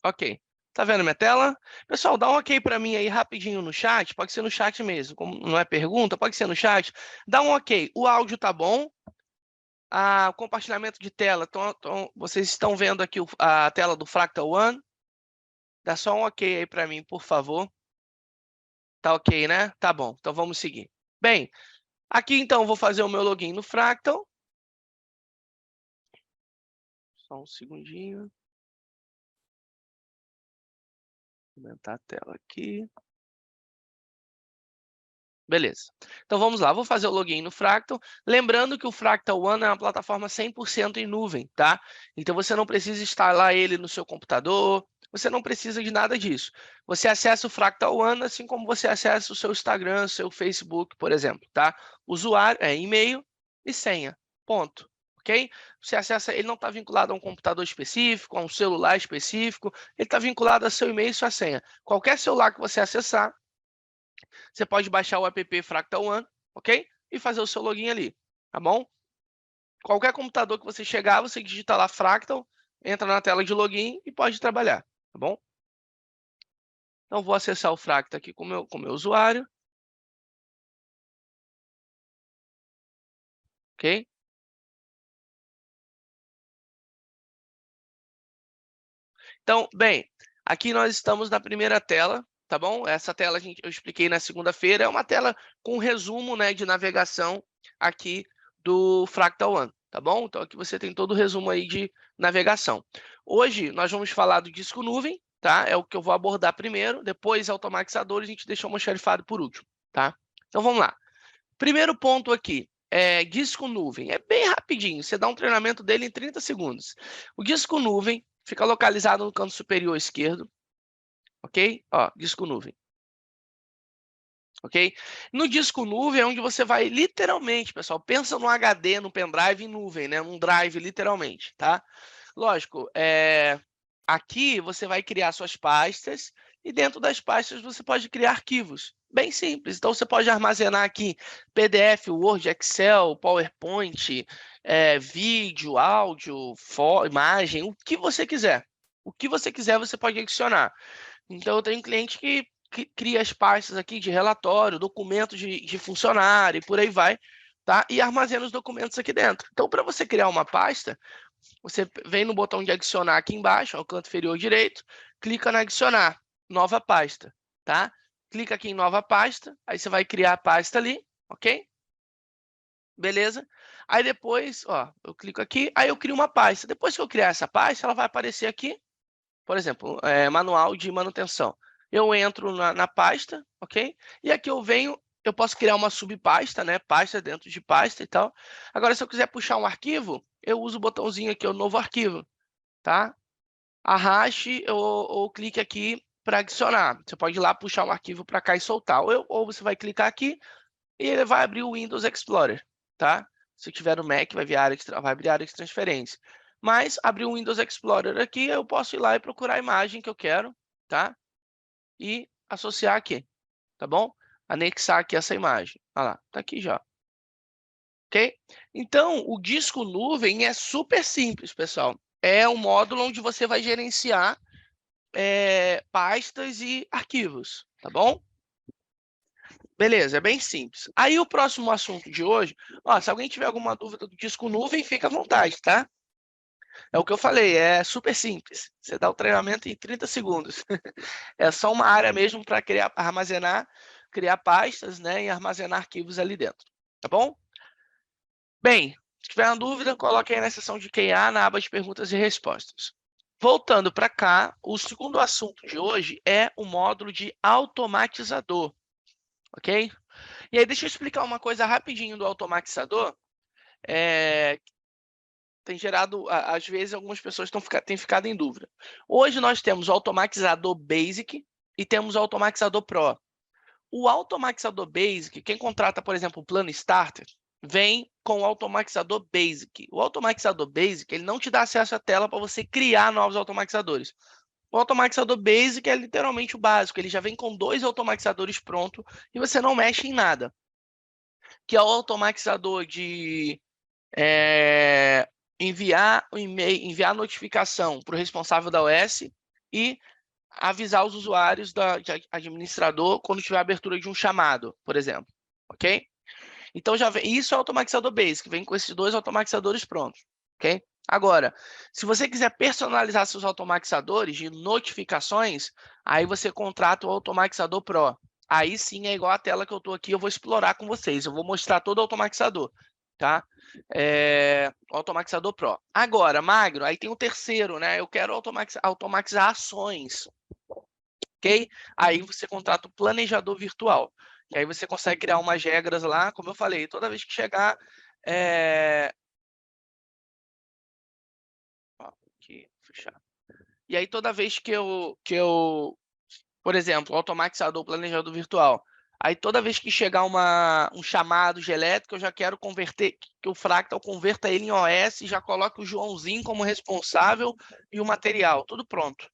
Ok. Tá vendo minha tela? Pessoal, dá um ok para mim aí rapidinho no chat. Pode ser no chat mesmo. Como não é pergunta, pode ser no chat. Dá um ok. O áudio tá bom? O compartilhamento de tela. Vocês estão vendo aqui a tela do Fractal One? Dá só um ok aí para mim, por favor. Tá ok, né? Tá bom. Então vamos seguir. Bem, aqui então eu vou fazer o meu login no Fractal. Só um segundinho. Vou aumentar a tela aqui. Beleza. Então vamos lá, vou fazer o login no Fractal. Lembrando que o Fractal One é uma plataforma 100% em nuvem, tá? Então você não precisa instalar ele no seu computador, você não precisa de nada disso. Você acessa o Fractal One assim como você acessa o seu Instagram, seu Facebook, por exemplo, tá? Usuário, e-mail e senha, ponto. Ok? Você acessa, ele não está vinculado a um computador específico, a um celular específico, ele está vinculado a seu e-mail e sua senha. Qualquer celular que você acessar, você pode baixar o app Fractal One, ok? E fazer o seu login ali, tá bom? Qualquer computador que você chegar, você digita lá Fractal, entra na tela de login e pode trabalhar, tá bom? Então, vou acessar o Fractal aqui com o meu usuário. Ok? Então, bem, aqui nós estamos na primeira tela, tá bom? Essa tela eu expliquei na segunda-feira, é uma tela com resumo, né, de navegação aqui do Fractal One, tá bom? Então, aqui você tem todo o resumo aí de navegação. Hoje, nós vamos falar do disco nuvem, tá? É o que eu vou abordar primeiro, depois automatizador, a gente deixa o almoxarifado por último, tá? Então, vamos lá. Primeiro ponto aqui, disco nuvem. É bem rapidinho, você dá um treinamento dele em 30 segundos. O disco nuvem fica localizado no canto superior esquerdo, ok? Ó, disco nuvem. Ok? No disco nuvem é onde você vai literalmente, pessoal, pensa no HD, no pendrive em nuvem, né? Num drive, literalmente, tá? Lógico, aqui você vai criar suas pastas e dentro das pastas você pode criar arquivos. Bem simples. Então, você pode armazenar aqui PDF, Word, Excel, PowerPoint, vídeo, áudio, imagem, o que você quiser. O que você quiser, você pode adicionar. Então, eu tenho cliente que cria as pastas aqui de relatório, documentos de funcionário e por aí vai, tá? E armazena os documentos aqui dentro. Então, para você criar uma pasta, você vem no botão de adicionar aqui embaixo, ao canto inferior direito, clica no adicionar, nova pasta, tá? Clica aqui em nova pasta, aí você vai criar a pasta ali, ok? Beleza? Aí depois, ó, eu clico aqui, aí eu crio uma pasta. Depois que eu criar essa pasta, ela vai aparecer aqui, por exemplo, manual de manutenção. Eu entro na pasta, ok? E aqui eu posso criar uma subpasta, né? Pasta dentro de pasta e tal. Agora, se eu quiser puxar um arquivo, eu uso o botãozinho aqui, o novo arquivo, tá? Arraste ou clique aqui para adicionar. Você pode ir lá puxar um arquivo para cá e soltar. Ou você vai clicar aqui e ele vai abrir o Windows Explorer, tá? Se tiver no Mac, vai abrir a área de transferência. Mas abrir o Windows Explorer aqui, eu posso ir lá e procurar a imagem que eu quero, tá? E associar aqui, tá bom? Anexar aqui essa imagem. Olha lá, tá aqui já. Ok? Então, o disco nuvem é super simples, pessoal. É um módulo onde você vai gerenciar pastas e arquivos, tá bom? Beleza, é bem simples. Aí o próximo assunto de hoje, ó, se alguém tiver alguma dúvida do disco nuvem, fica à vontade, tá? É o que eu falei, é super simples. Você dá o treinamento em 30 segundos. É só uma área mesmo para armazenar, criar pastas, né, e armazenar arquivos ali dentro, tá bom? Bem, se tiver uma dúvida, coloque aí na seção de Q&A, na aba de perguntas e respostas. Voltando para cá, o segundo assunto de hoje é o módulo de automatizador, ok? E aí, deixa eu explicar uma coisa rapidinho do automatizador. Tem gerado, às vezes, algumas pessoas têm ficado em dúvida. Hoje nós temos o automatizador Basic e temos o automatizador Pro. O automatizador Basic, quem contrata, por exemplo, o plano Starter, vem com o automatizador Basic. O automatizador Basic, ele não te dá acesso à tela para você criar novos automatizadores. O automatizador Basic é literalmente o básico, ele já vem com 2 automatizadores prontos e você não mexe em nada. Que é o automatizador de enviar o e-mail, enviar notificação para o responsável da OS e avisar os usuários de administrador quando tiver abertura de um chamado, por exemplo, ok? Então, já vem, isso é o automatizador basic, vem com esses 2 automatizadores prontos, ok? Agora, se você quiser personalizar seus automatizadores de notificações, aí você contrata o automatizador Pro. Aí sim é igual a tela que eu estou aqui, eu vou explorar com vocês, eu vou mostrar todo o automatizador, tá? O automatizador Pro. Agora, Magno, aí tem o terceiro, né? Eu quero automatizar ações, ok? Aí você contrata o planejador virtual, que aí você consegue criar umas regras lá, como eu falei, toda vez que chegar... Aqui, fechar. E aí, toda vez que eu por exemplo, automatizador, planejador virtual, aí toda vez que chegar um chamado de elétrica, eu já quero converter, que o Fractal converta ele em OS e já coloque o Joãozinho como responsável e o material, tudo pronto.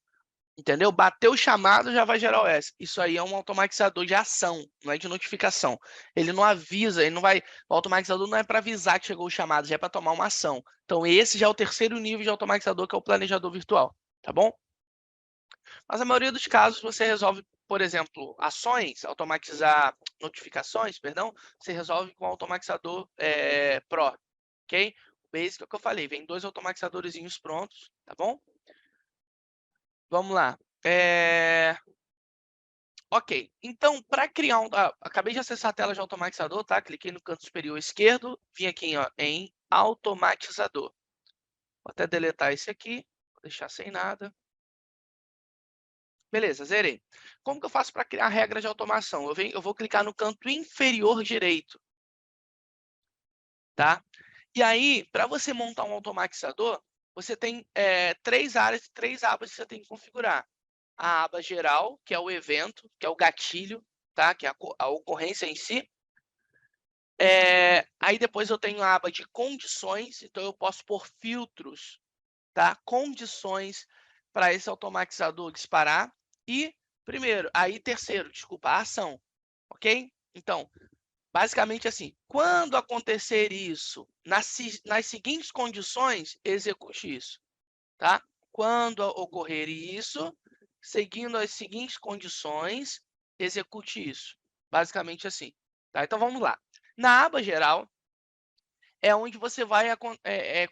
Entendeu? Bateu o chamado, já vai gerar OS. Isso aí é um automatizador de ação, não é de notificação. Ele não avisa, ele não vai. O automatizador não é para avisar que chegou o chamado, já é para tomar uma ação. Então, esse já é o terceiro nível de automatizador, que é o planejador virtual. Tá bom? Mas a maioria dos casos você resolve, por exemplo, ações, automatizar notificações, perdão, você resolve com o automatizador Pro, ok? O Basic é o que eu falei, vem 2 automatizadorzinhos prontos, tá bom? Vamos lá. Ok, então, para criar acabei de acessar a tela de automatizador, tá? Cliquei no canto superior esquerdo, vim aqui ó, em automatizador. Vou até deletar esse aqui, vou deixar sem nada. Beleza, zerei. Como que eu faço para criar a regra de automação? Eu vou clicar no canto inferior direito, tá? E aí, para você montar um automatizador, você tem 3 áreas, 3 abas que você tem que configurar. A aba geral, que é o evento, que é o gatilho, tá? Que é a ocorrência em si. Aí depois eu tenho a aba de condições, então eu posso pôr filtros, tá? Condições para esse automatizador disparar. E terceiro, desculpa, a ação, ok? Então, basicamente assim, quando acontecer isso, nas seguintes condições, execute isso, tá? Quando ocorrer isso, seguindo as seguintes condições, execute isso. Basicamente assim, tá? Então vamos lá. Na aba geral, é onde você vai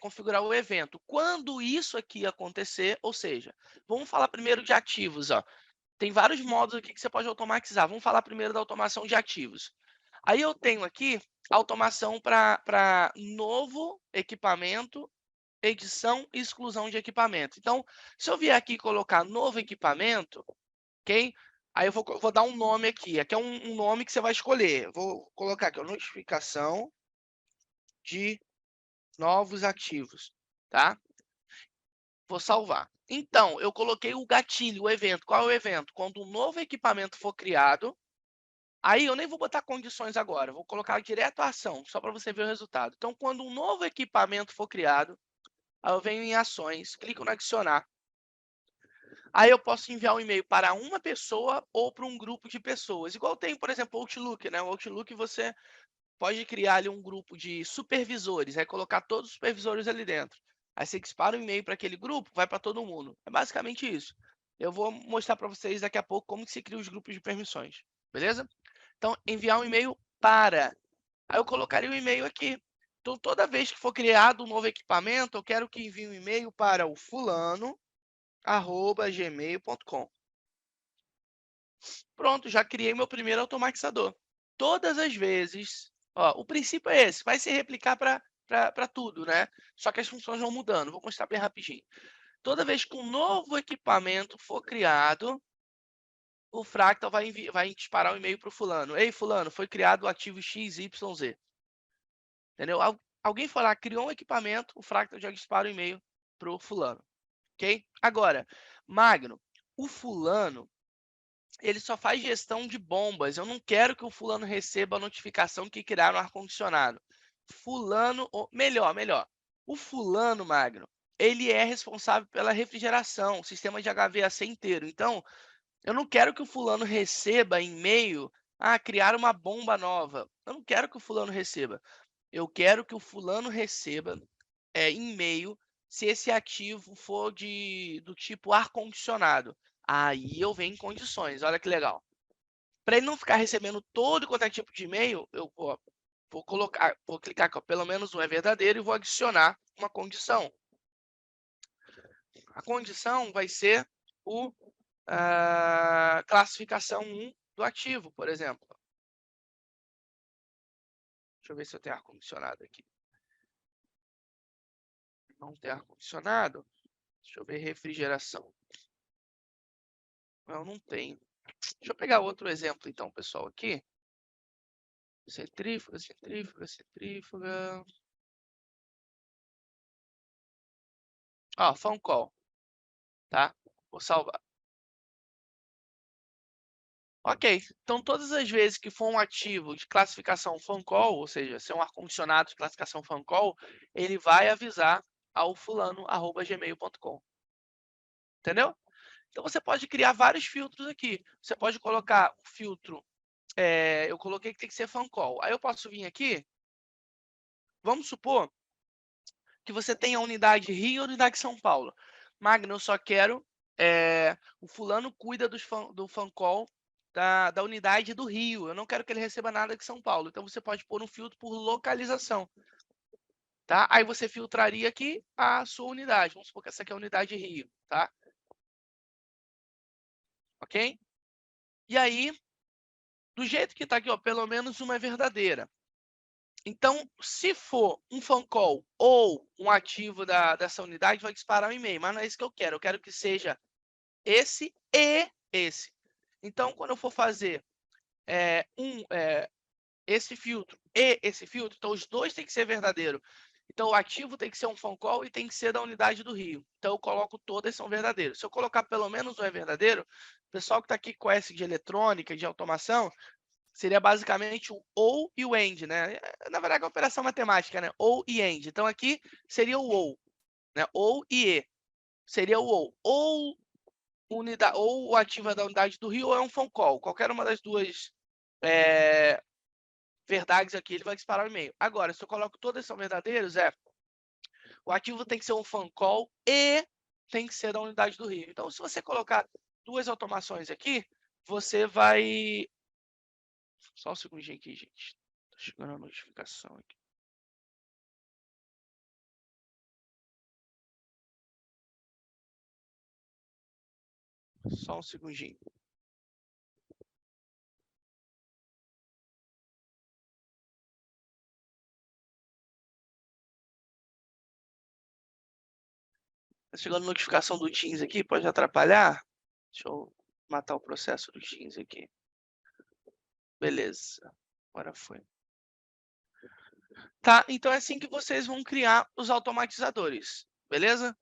configurar o evento. Quando isso aqui acontecer, ou seja, vamos falar primeiro de ativos. Ó. Tem vários modos aqui que você pode automatizar. Vamos falar primeiro da automação de ativos. Aí eu tenho aqui automação para novo equipamento, edição e exclusão de equipamento. Então, se eu vier aqui e colocar novo equipamento, ok? Aí eu vou dar um nome aqui. Aqui é um nome que você vai escolher. Vou colocar aqui, notificação de novos ativos, tá? Vou salvar. Então, eu coloquei o gatilho, o evento. Qual é o evento? Quando um novo equipamento for criado, aí eu nem vou botar condições agora, vou colocar direto a ação, só para você ver o resultado. Então, quando um novo equipamento for criado, aí eu venho em ações, clico no adicionar. Aí eu posso enviar um e-mail para uma pessoa ou para um grupo de pessoas. Igual tem, por exemplo, o Outlook, né? O Outlook você pode criar ali um grupo de supervisores, aí colocar todos os supervisores ali dentro. Aí você dispara um e-mail para aquele grupo, vai para todo mundo. É basicamente isso. Eu vou mostrar para vocês daqui a pouco como que se cria os grupos de permissões, beleza? Então, enviar um e-mail para. Aí eu colocaria o e-mail aqui. Então, toda vez que for criado um novo equipamento, eu quero que envie um e-mail para o fulano@gmail.com. Pronto, já criei meu primeiro automatizador. Todas as vezes, ó, o princípio é esse, vai se replicar para tudo, né? Só que as funções vão mudando. Vou mostrar bem rapidinho. Toda vez que um novo equipamento for criado, o Fractal vai disparar um e-mail para o fulano. Ei, fulano, foi criado o ativo XYZ. Entendeu? Alguém foi lá, criou um equipamento, o Fractal já dispara o e-mail para o fulano. Ok? Agora, Magno, o fulano ele só faz gestão de bombas. Eu não quero que o fulano receba a notificação que criaram ar-condicionado. Fulano, melhor. O fulano, Magno, ele é responsável pela refrigeração, sistema de HVAC inteiro. Então, eu não quero que o fulano receba e-mail, criar uma bomba nova. Eu não quero que o fulano receba. Eu quero que o fulano receba e-mail se esse ativo for do tipo ar-condicionado. Aí eu venho em condições, olha que legal. Para ele não ficar recebendo todo quanto é tipo de e-mail, eu vou clicar aqui, ó, pelo menos um é verdadeiro e vou adicionar uma condição. A condição vai ser a classificação 1 do ativo, por exemplo. Deixa eu ver se eu tenho ar-condicionado aqui. Não tem ar-condicionado. Deixa eu ver refrigeração. Não tenho. Deixa eu pegar outro exemplo, então, pessoal, aqui. Centrífuga, centrífuga, centrífuga. Ó, phone call. Tá? Vou salvar. Ok, então todas as vezes que for um ativo de classificação phone call, ou seja, se é um ar-condicionado de classificação phone call, ele vai avisar ao fulano@gmail.com. Entendeu? Então você pode criar vários filtros aqui. Você pode colocar o filtro, eu coloquei que tem que ser phone call. Aí eu posso vir aqui, vamos supor que você tenha a unidade Rio e a unidade São Paulo. Magno, eu só quero, o fulano cuida do phone call da unidade do Rio. Eu não quero que ele receba nada de São Paulo. Então você pode pôr um filtro por localização. Tá? Aí você filtraria aqui a sua unidade. Vamos supor que essa aqui é a unidade Rio. Tá? Ok? E aí, do jeito que está aqui, ó, pelo menos uma é verdadeira. Então, se for um phone call ou um ativo dessa unidade, vai disparar um e-mail. Mas não é isso que eu quero. Eu quero que seja esse e esse. Então, quando eu for fazer esse filtro e esse filtro, então os dois têm que ser verdadeiro. Então, o ativo tem que ser um phone call e tem que ser da unidade do Rio. Então, eu coloco todas são verdadeiros. Se eu colocar pelo menos um é verdadeiro, o pessoal que está aqui conhece de eletrônica, de automação, seria basicamente o ou e o and, né? Na verdade, é uma operação matemática, né? Ou e and. Então, aqui seria o ou, né? Ou e. Seria o ou ou o ativo da unidade do Rio ou é um phone call. Qualquer uma das duas verdades aqui, ele vai disparar o e-mail. Agora, se eu coloco todas são verdadeiros, o ativo tem que ser um phone call e tem que ser da unidade do Rio. Então, se você colocar duas automações aqui, você vai... Só um segundinho aqui, gente. Tá chegando a notificação aqui. Só um segundinho. Tá chegando a notificação do Teams aqui, pode atrapalhar? Deixa eu matar o processo do Teams aqui. Beleza, agora foi. Tá, então é assim que vocês vão criar os automatizadores, beleza?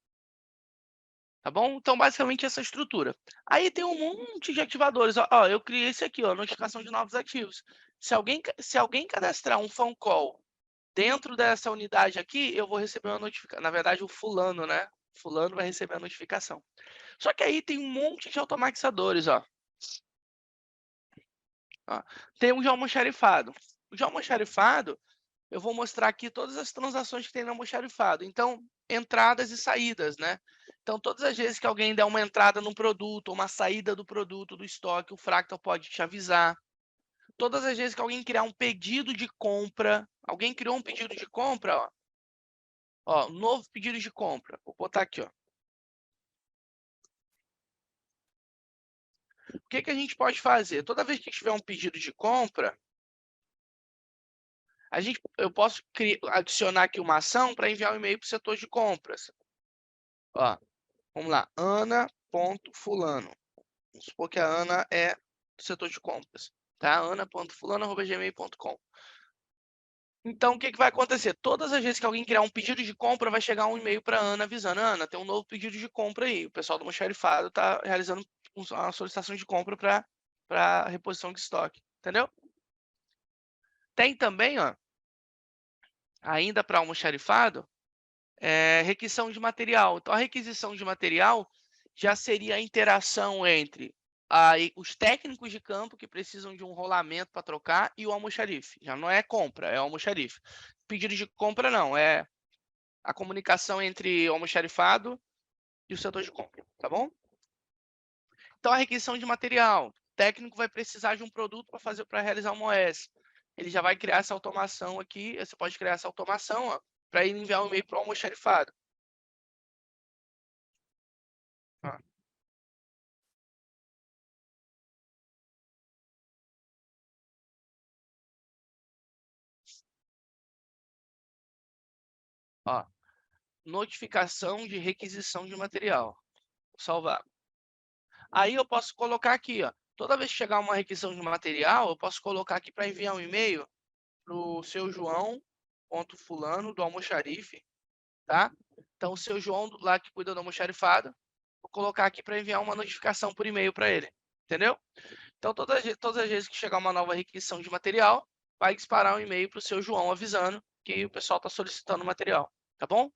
Tá bom? Então, basicamente, essa estrutura. Aí tem um monte de ativadores. Ó, eu criei esse aqui, ó, notificação de novos ativos. Se alguém cadastrar um phone call dentro dessa unidade aqui, eu vou receber uma notificação. Na verdade, o fulano, né? Fulano vai receber a notificação. Só que aí tem um monte de automatizadores, ó. Tem um de almoxarifado. O de almoxarifado, eu vou mostrar aqui todas as transações que tem no almoxarifado. Então, entradas e saídas, né? Então, todas as vezes que alguém der uma entrada no produto, ou uma saída do produto, do estoque, o Fractal pode te avisar. Todas as vezes que alguém criar um pedido de compra, alguém criou um pedido de compra, ó, novo pedido de compra. Vou botar aqui, ó. O que a gente pode fazer? Toda vez que tiver um pedido de compra, eu posso adicionar aqui uma ação para enviar um e-mail para o setor de compras. Ó, vamos lá, ana.fulano. Vamos supor que a Ana é do setor de compras, tá? ana.fulano@gmail.com. Então, o que vai acontecer? Todas as vezes que alguém criar um pedido de compra, vai chegar um e-mail para a Ana avisando: Ana, tem um novo pedido de compra aí. O pessoal do almoxarifado está realizando uma solicitação de compra para reposição de estoque, entendeu? Tem também, ó, ainda para almoxarifado, requisição de material. Então, a requisição de material já seria a interação entre os técnicos de campo que precisam de um rolamento para trocar e o almoxarife. Já não é compra, é o almoxarife. Pedido de compra não, a comunicação entre o almoxarifado e o setor de compra, tá bom? Então, a requisição de material. O técnico vai precisar de um produto para realizar uma OS. Ele já vai criar essa automação aqui. Você pode criar essa automação para ele enviar um e-mail para o almoxarifado. Ó. Ó, notificação de requisição de material. Vou salvar. Aí eu posso colocar aqui, ó. Toda vez que chegar uma requisição de material, eu posso colocar aqui para enviar um e-mail para o seu João.fulano do almoxarife, tá? Então, o seu João lá que cuida do almoxarifado, vou colocar aqui para enviar uma notificação por e-mail para ele, entendeu? Então, todas as vezes que chegar uma nova requisição de material, vai disparar um e-mail para o seu João avisando que o pessoal está solicitando o material, tá bom?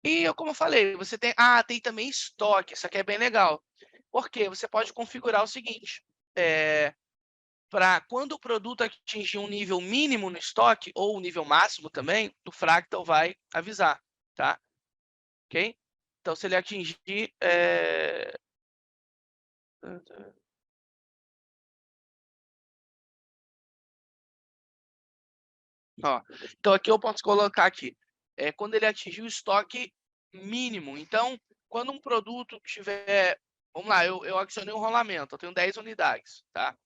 E, como eu falei, você tem... tem também estoque, isso aqui é bem legal. Porque você pode configurar o seguinte, para quando o produto atingir um nível mínimo no estoque, ou um nível máximo também, o Fractal vai avisar, tá? Ok? Então, se ele atingir... Ó, então, aqui eu posso colocar aqui, quando ele atingir o estoque mínimo. Então, quando um produto tiver... Vamos lá, eu adicionei um rolamento, eu tenho 10 unidades, tá?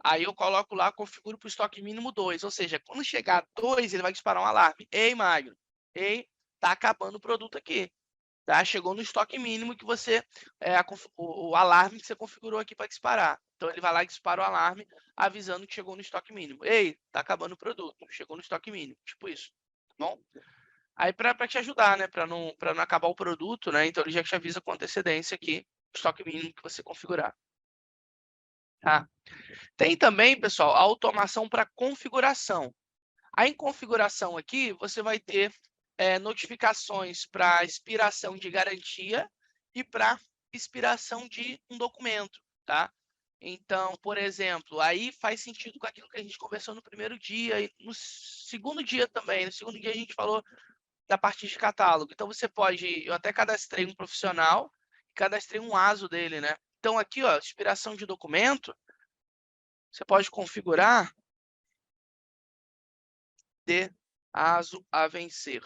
Aí eu coloco lá, configuro para o estoque mínimo 2, ou seja, quando chegar a 2, ele vai disparar um alarme. Ei, Magno, ei, tá acabando o produto aqui. Tá? Chegou no estoque mínimo que você, o alarme que você configurou aqui para disparar. Então, ele vai lá e dispara o alarme, avisando que chegou no estoque mínimo. Ei, tá acabando o produto, chegou no estoque mínimo. Tipo isso, tá bom? Aí, para te ajudar, né? Para não acabar o produto, né? Então, ele já te avisa com antecedência aqui o estoque mínimo que você configurar. Tá? Tem também, pessoal, a automação para configuração. Aí, em configuração aqui, você vai ter notificações para expiração de garantia e para expiração de um documento, tá? Então, por exemplo, aí faz sentido com aquilo que a gente conversou no primeiro dia e no segundo dia também. No segundo dia a gente falou da parte de catálogo. Então, você pode... Eu até cadastrei um profissional, cadastrei um ASO dele, né? Então, aqui, ó, expiração de documento, você pode configurar de ASO a vencer.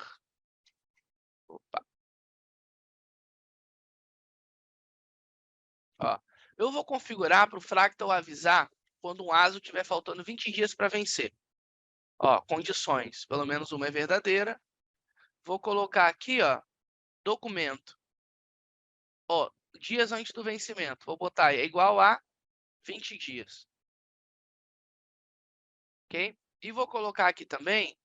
Opa. Ó, eu vou configurar para o Fractal avisar quando um ASO estiver faltando 20 dias para vencer. Ó, condições, pelo menos uma é verdadeira. Vou colocar aqui, ó, documento. Ó, dias antes do vencimento. Vou botar igual a 20 dias. Ok? E vou colocar aqui também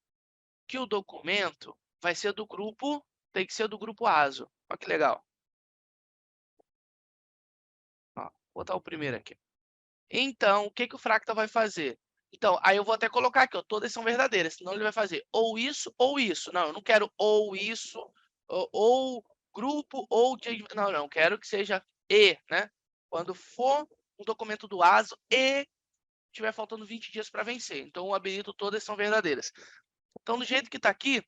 que o documento vai ser do grupo, tem que ser do grupo ASO. Olha que legal. Ó, vou botar o primeiro aqui. Então, o que o Fractal vai fazer? Então, aí eu vou até colocar aqui, ó, todas são verdadeiras, senão ele vai fazer ou isso ou isso. Não, eu não quero ou isso, ou grupo, ou... Não, não, quero que seja e, né? Quando for um documento do ASO e tiver faltando 20 dias para vencer. Então, eu habilito todas são verdadeiras. Então, do jeito que está aqui,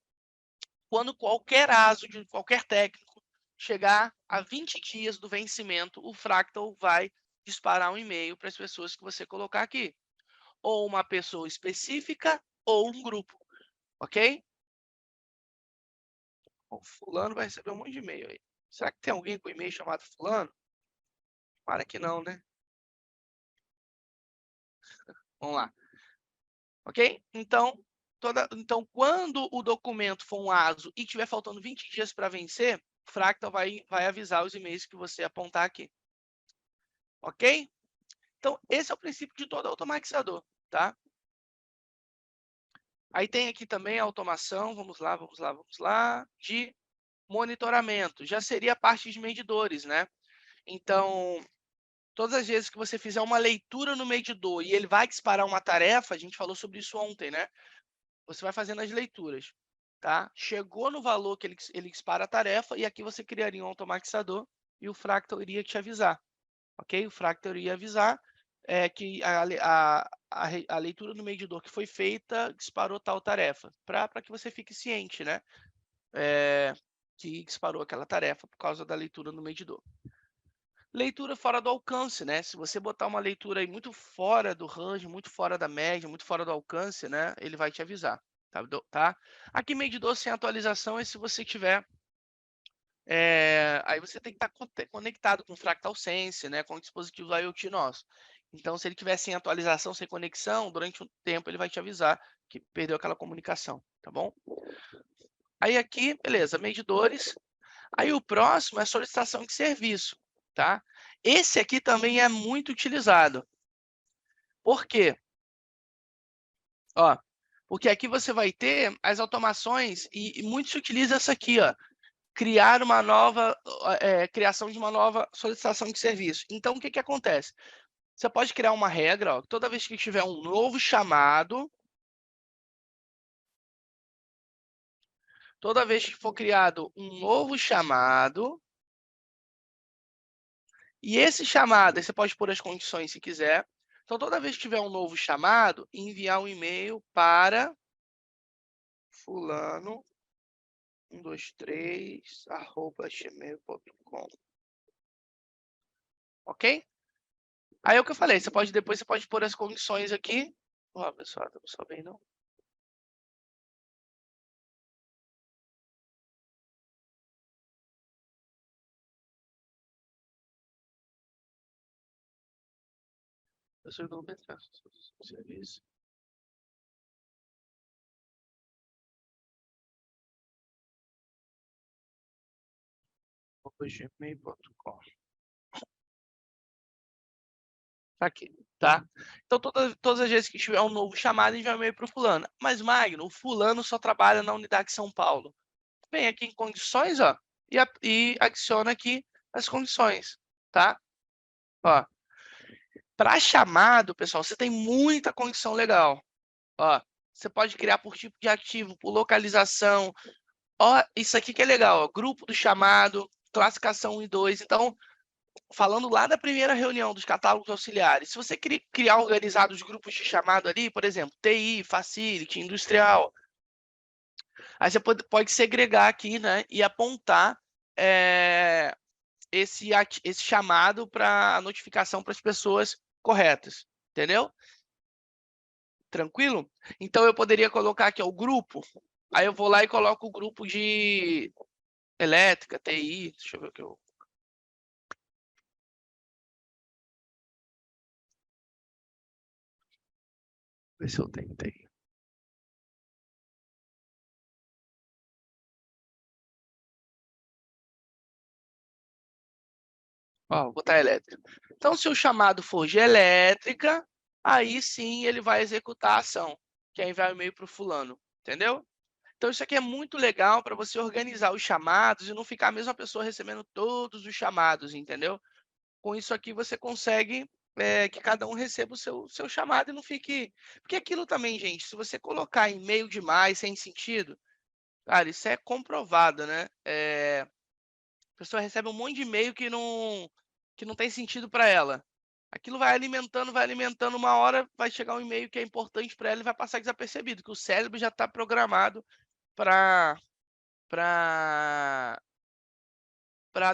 quando qualquer ASO de qualquer técnico chegar a 20 dias do vencimento, o Fractal vai disparar um e-mail para as pessoas que você colocar aqui. Ou uma pessoa específica, ou um grupo, ok? O fulano vai receber um monte de e-mail aí. Será que tem alguém com e-mail chamado fulano? Para que não, né? Vamos lá. Ok? Então, quando o documento for um ASO e tiver faltando 20 dias para vencer, o Fractal vai avisar os e-mails que você apontar aqui. Ok? Então, esse é o princípio de todo automatizador, tá? Aí tem aqui também a automação, vamos lá, de monitoramento. Já seria a parte de medidores, né? Então, todas as vezes que você fizer uma leitura no medidor e ele vai disparar uma tarefa, a gente falou sobre isso ontem, né? Você vai fazendo as leituras, tá? Chegou no valor que ele dispara a tarefa e aqui você criaria um automatizador e o Fractal iria te avisar, ok? O Fractal iria avisar que a leitura no medidor que foi feita disparou tal tarefa, para que você fique ciente, né? que disparou aquela tarefa por causa da leitura no medidor. Leitura fora do alcance, né? Se você botar uma leitura aí muito fora do range, muito fora da média, muito fora do alcance, né? Ele vai te avisar, tá? Aqui, medidor sem atualização é se você tiver... aí você tem que estar conectado com o Fractal Sense, né? Com o dispositivo IoT nosso. Então, se ele tiver sem atualização, sem conexão, durante um tempo ele vai te avisar que perdeu aquela comunicação, tá bom? Aí aqui, beleza, medidores. Aí o próximo é solicitação de serviço, tá? Esse aqui também é muito utilizado. Por quê? Ó, porque aqui você vai ter as automações e muito se utiliza essa aqui, ó. Criar uma nova, criação de uma nova solicitação de serviço. Então, o que que acontece? Você pode criar uma regra, ó, toda vez que tiver um novo chamado, toda vez que for criado um novo chamado, e esse chamado, aí você pode pôr as condições se quiser. Então, toda vez que tiver um novo chamado, enviar um e-mail para fulano123@gmail.com. Ok? Aí é o que eu falei, depois você pode pôr as condições aqui. Ó, pessoal, tá só bem não? Eu sou do serviço. gmail.com. Tá aqui, tá? Então, todas as vezes que tiver um novo chamado, envia um e-mail para o fulano. Mas, Magno, o fulano só trabalha na unidade de São Paulo. Vem aqui em condições, ó, e adiciona aqui as condições, tá? Ó, para chamado, pessoal, você tem muita condição legal. Ó, você pode criar por tipo de ativo, por localização. Ó, isso aqui que é legal, ó, grupo do chamado, classificação 1 e 2. Então, falando lá da primeira reunião dos catálogos auxiliares, se você criar organizados grupos de chamado ali, por exemplo, TI, Facility, Industrial, aí você pode segregar aqui, né, e apontar esse chamado para a notificação para as pessoas corretas, entendeu? Tranquilo? Então, eu poderia colocar aqui ó, o grupo, aí eu vou lá e coloco o grupo de elétrica, TI, deixa eu ver o que eu... Ver se eu tenho TI. Ó, vou botar elétrica. Então, se o chamado for de elétrica, aí sim ele vai executar a ação, que é enviar o e-mail para o fulano, entendeu? Então, isso aqui é muito legal para você organizar os chamados e não ficar a mesma pessoa recebendo todos os chamados, entendeu? Com isso aqui, você consegue que cada um receba o seu chamado e não fique... Porque aquilo também, gente, se você colocar e-mail demais, sem sentido, cara, isso é comprovado, né? A pessoa recebe um monte de e-mail que não tem sentido para ela. Aquilo vai alimentando, uma hora vai chegar um e-mail que é importante para ela e vai passar desapercebido, que o cérebro já está programado para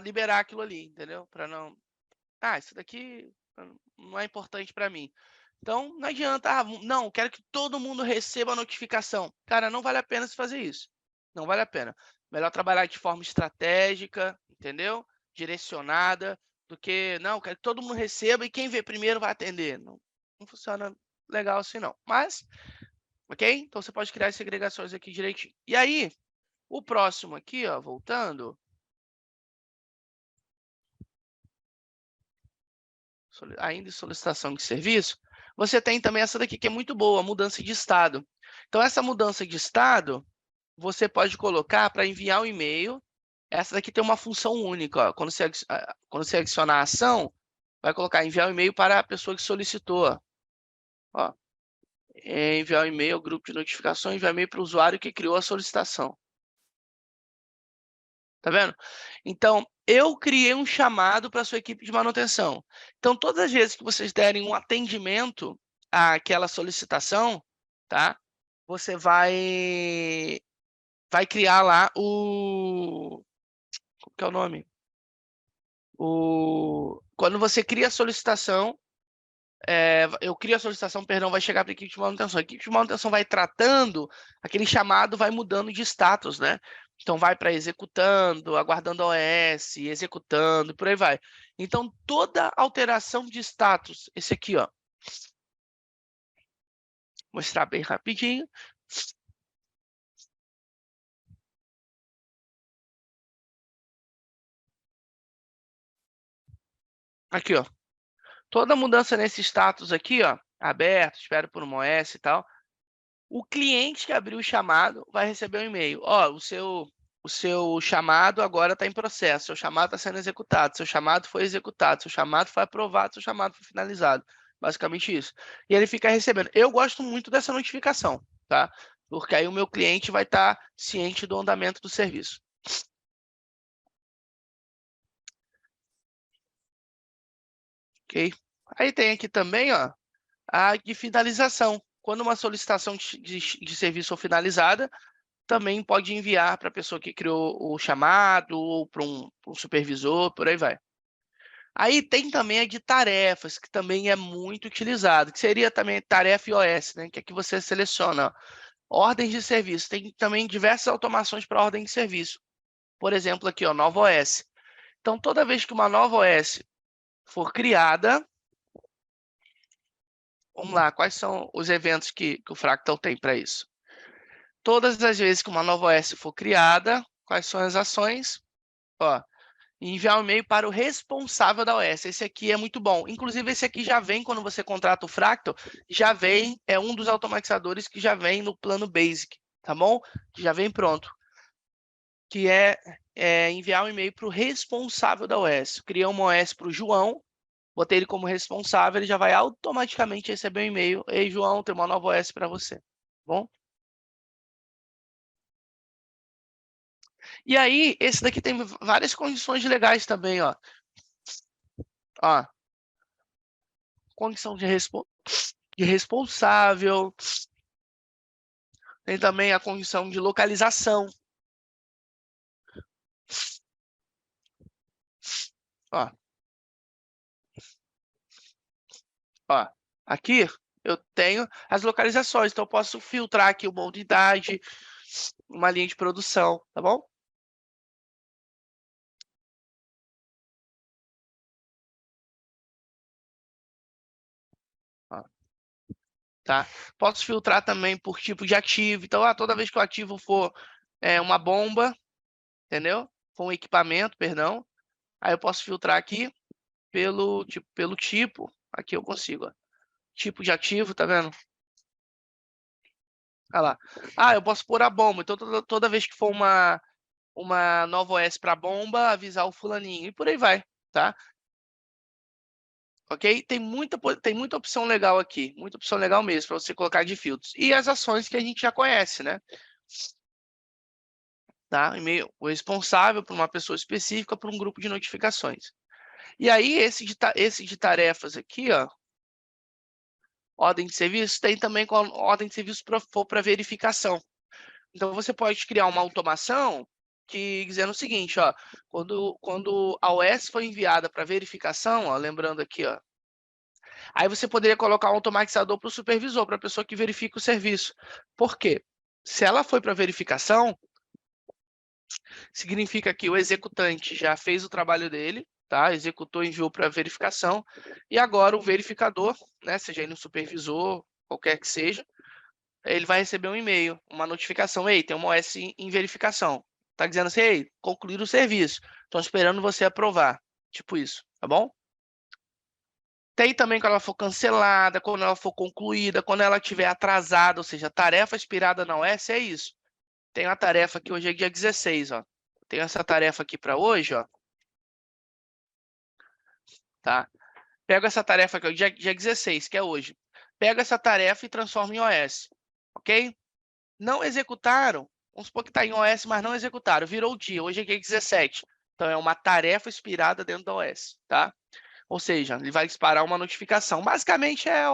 liberar aquilo ali, entendeu? Para não... Ah, isso daqui não é importante para mim. Então, não adianta, não, quero que todo mundo receba a notificação. Cara, não vale a pena se fazer isso. Não vale a pena. Melhor trabalhar de forma estratégica, entendeu? Direcionada, do que, não, quero que todo mundo receba e quem vê primeiro vai atender. Não funciona legal assim, não. Mas, ok? Então, você pode criar as segregações aqui direitinho. E aí, o próximo aqui, ó, voltando... ainda em solicitação de serviço, você tem também essa daqui, que é muito boa, a mudança de estado. Então, essa mudança de estado, você pode colocar para enviar um e-mail. Essa daqui tem uma função única. Ó. Quando você adicionar a ação, vai colocar enviar um e-mail para a pessoa que solicitou. Ó. Enviar um e-mail ao grupo de notificação, enviar um e-mail para o usuário que criou a solicitação. Tá vendo? Então, eu criei um chamado para a sua equipe de manutenção. Então, todas as vezes que vocês derem um atendimento àquela solicitação, tá? Você vai vai criar lá o... Como que é o nome? Quando você cria a solicitação, eu crio a solicitação, perdão, vai chegar para a equipe de manutenção. A equipe de manutenção vai tratando, aquele chamado vai mudando de status, né? Então, vai para executando, aguardando a OS, executando, por aí vai. Então, toda alteração de status, esse aqui, ó, vou mostrar bem rapidinho. Aqui, ó. Toda mudança nesse status aqui, ó, aberto, espero por uma OS e tal, o cliente que abriu o chamado vai receber um e-mail. Ó, o seu chamado agora está em processo, seu chamado está sendo executado, seu chamado foi executado, seu chamado foi aprovado, seu chamado foi finalizado. Basicamente isso. E ele fica recebendo. Eu gosto muito dessa notificação, tá? Porque aí o meu cliente vai estar ciente do andamento do serviço. Ok? Aí tem aqui também, ó, a de finalização. Quando uma solicitação de serviço for finalizada, também pode enviar para a pessoa que criou o chamado, ou para um supervisor, por aí vai. Aí tem também a de tarefas, que também é muito utilizado, que seria também tarefa iOS, né? Que aqui você seleciona, ó, ordens de serviço. Tem também diversas automações para ordem de serviço. Por exemplo, aqui, ó, nova OS. Então, toda vez que uma nova OS for criada, vamos lá, quais são os eventos que o Fractal tem para isso? Todas as vezes que uma nova OS for criada, quais são as ações? Ó, enviar um e-mail para o responsável da OS. Esse aqui é muito bom. Inclusive, esse aqui já vem, quando você contrata o Fractal, já vem, é um dos automatizadores que já vem no plano Basic, tá bom? Já vem pronto. Que é enviar um e-mail para o responsável da OS. Criei uma OS para o João, botei ele como responsável, ele já vai automaticamente receber um e-mail. Ei, João, tem uma nova OS para você. Tá bom? E aí, esse daqui tem várias condições legais também, ó. Ó, condição de responsável, tem também a condição de localização. Ó, ó, aqui eu tenho as localizações, então eu posso filtrar aqui uma unidade, uma linha de produção, tá bom? Ó, tá? Posso filtrar também por tipo de ativo. Então, toda vez que o ativo for uma bomba, entendeu? For um equipamento, perdão, aí eu posso filtrar aqui pelo tipo. Aqui eu consigo, ó. Tipo de ativo, tá vendo? Olha lá. Eu posso pôr a bomba. Então, toda vez que for uma nova OS para bomba, avisar o fulaninho. E por aí vai, tá? Ok? Tem muita opção legal aqui. Muita opção legal mesmo para você colocar de filtros. E as ações que a gente já conhece, né? Tá? E-mail, o responsável por uma pessoa específica, por um grupo de notificações. E aí, esse de tarefas aqui, ó, ordem de serviço, tem também com a ordem de serviço para verificação. Então, você pode criar uma automação que dizendo o seguinte, ó, quando a OS foi enviada para verificação, ó, lembrando aqui, ó, aí você poderia colocar um automatizador para o supervisor, para a pessoa que verifica o serviço. Por quê? Se ela foi para verificação, significa que o executante já fez o trabalho dele, tá? Executou, enviou para verificação, e agora o verificador, né, seja ele um supervisor, qualquer que seja, ele vai receber um e-mail, uma notificação, ei, tem uma OS em verificação. Tá dizendo assim, ei, concluir o serviço. Estão esperando você aprovar. Tipo isso, tá bom? Tem também quando ela for cancelada, quando ela for concluída, quando ela estiver atrasada, ou seja, tarefa expirada na OS, é isso. Tem uma tarefa aqui, hoje é dia 16, ó. Tenho essa tarefa aqui para hoje, ó. Tá? Pego essa tarefa aqui, dia 16, que é hoje. Pego essa tarefa e transformo em OS, ok? Não executaram, vamos supor que está em OS, mas não executaram. Virou o dia, hoje é dia 17. Então, é uma tarefa expirada dentro da OS, tá? Ou seja, ele vai disparar uma notificação. Basicamente é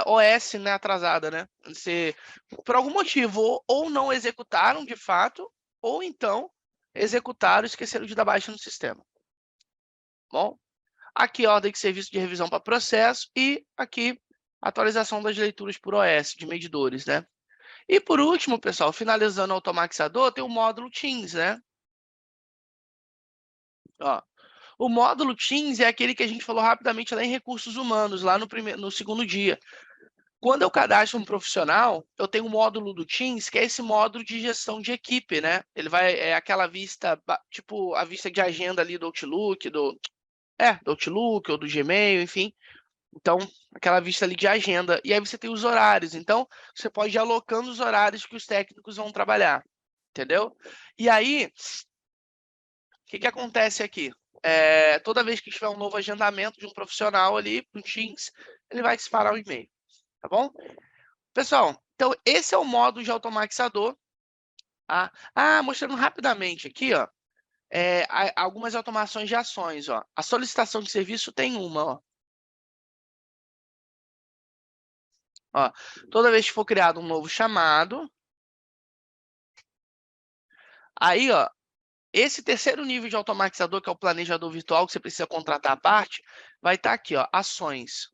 OS, né, atrasada, né? Você, por algum motivo, ou não executaram de fato, ou então executaram e esqueceram de dar baixa no sistema. Bom, aqui ordem de serviço de revisão para processo e aqui atualização das leituras por OS de medidores, né? E por último, pessoal, finalizando o automatizador, tem o módulo Teams, né? Ó, o módulo Teams é aquele que a gente falou rapidamente lá em recursos humanos, lá no segundo dia. Quando eu cadastro um profissional, eu tenho um módulo do Teams, que é esse módulo de gestão de equipe, né? Ele é aquela vista, tipo a vista de agenda ali do Outlook, do Outlook ou do Gmail, enfim. Então, aquela vista ali de agenda. E aí você tem os horários. Então, você pode ir alocando os horários que os técnicos vão trabalhar. Entendeu? E aí, o que acontece aqui? Toda vez que tiver um novo agendamento de um profissional ali no Teams, ele vai disparar o e-mail. Tá bom? Pessoal, então esse é o modo de automatizador. Tá? Mostrando rapidamente aqui, ó, algumas automações de ações. Ó. A solicitação de serviço tem uma. Ó, toda vez que for criado um novo chamado, aí, ó, esse terceiro nível de automatizador, que é o planejador virtual, que você precisa contratar à parte, vai estar aqui, ó, ações.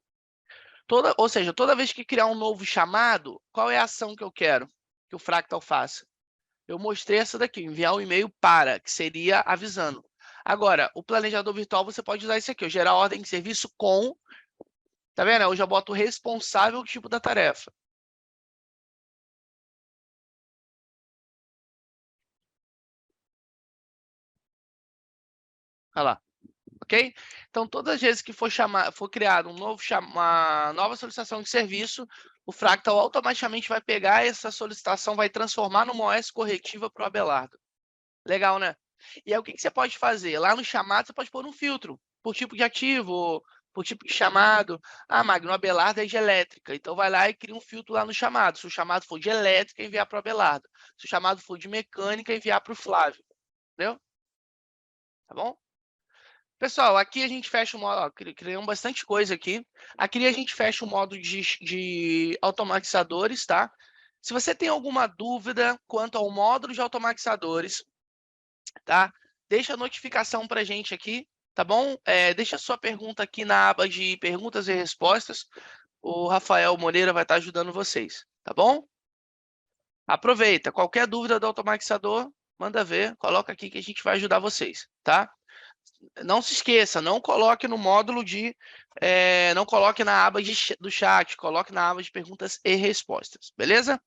Ou seja, toda vez que criar um novo chamado, qual é a ação que eu quero que o Fractal faça? Eu mostrei essa daqui, enviar um e-mail para, que seria avisando. Agora, o planejador virtual, você pode usar isso aqui, ó, gerar ordem de serviço com, tá vendo? Eu já boto o responsável tipo da tarefa. Olha lá. Ok? Então, todas as vezes que for criado uma nova solicitação de serviço, o Fractal automaticamente vai pegar essa solicitação, vai transformar numa OS corretiva para o Abelardo. Legal, né? E aí, o que você pode fazer? Lá no chamado, você pode pôr um filtro, por tipo de ativo, por tipo de chamado. Magno, Abelardo é de elétrica. Então, vai lá e cria um filtro lá no chamado. Se o chamado for de elétrica, enviar para o Abelardo. Se o chamado for de mecânica, enviar para o Flávio. Entendeu? Tá bom? Pessoal, aqui a gente fecha o modo, ó, criamos bastante coisa aqui. Aqui a gente fecha o modo de automatizadores, tá? Se você tem alguma dúvida quanto ao módulo de automatizadores, tá? Deixa a notificação para a gente aqui, tá bom? Deixa a sua pergunta aqui na aba de perguntas e respostas. O Rafael Moreira vai estar ajudando vocês, tá bom? Aproveita, qualquer dúvida do automatizador, manda ver, coloca aqui que a gente vai ajudar vocês, tá? Não se esqueça, não coloque no módulo não coloque na aba do chat, coloque na aba de perguntas e respostas, beleza?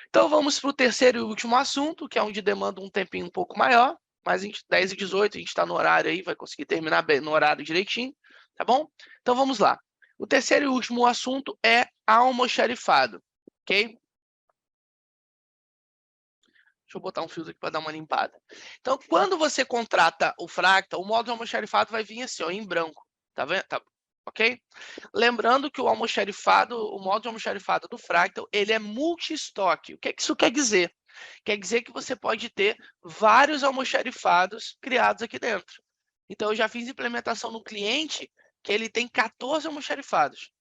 Então vamos para o terceiro e último assunto, que é onde demanda um tempinho um pouco maior, mas 10h18 a gente está no horário aí, vai conseguir terminar bem no horário direitinho, tá bom? Então vamos lá. O terceiro e último assunto é almoxarifado, ok? Deixa eu botar um filtro aqui para dar uma limpada. Então, quando você contrata o Fractal, o módulo almoxarifado vai vir assim, ó, em branco. Tá vendo? Tá, ok? Lembrando que o módulo almoxarifado do Fractal, ele é multi-estoque. O que isso quer dizer? Quer dizer que você pode ter vários almoxarifados criados aqui dentro. Então, eu já fiz implementação no cliente que ele tem 14 almoxarifados.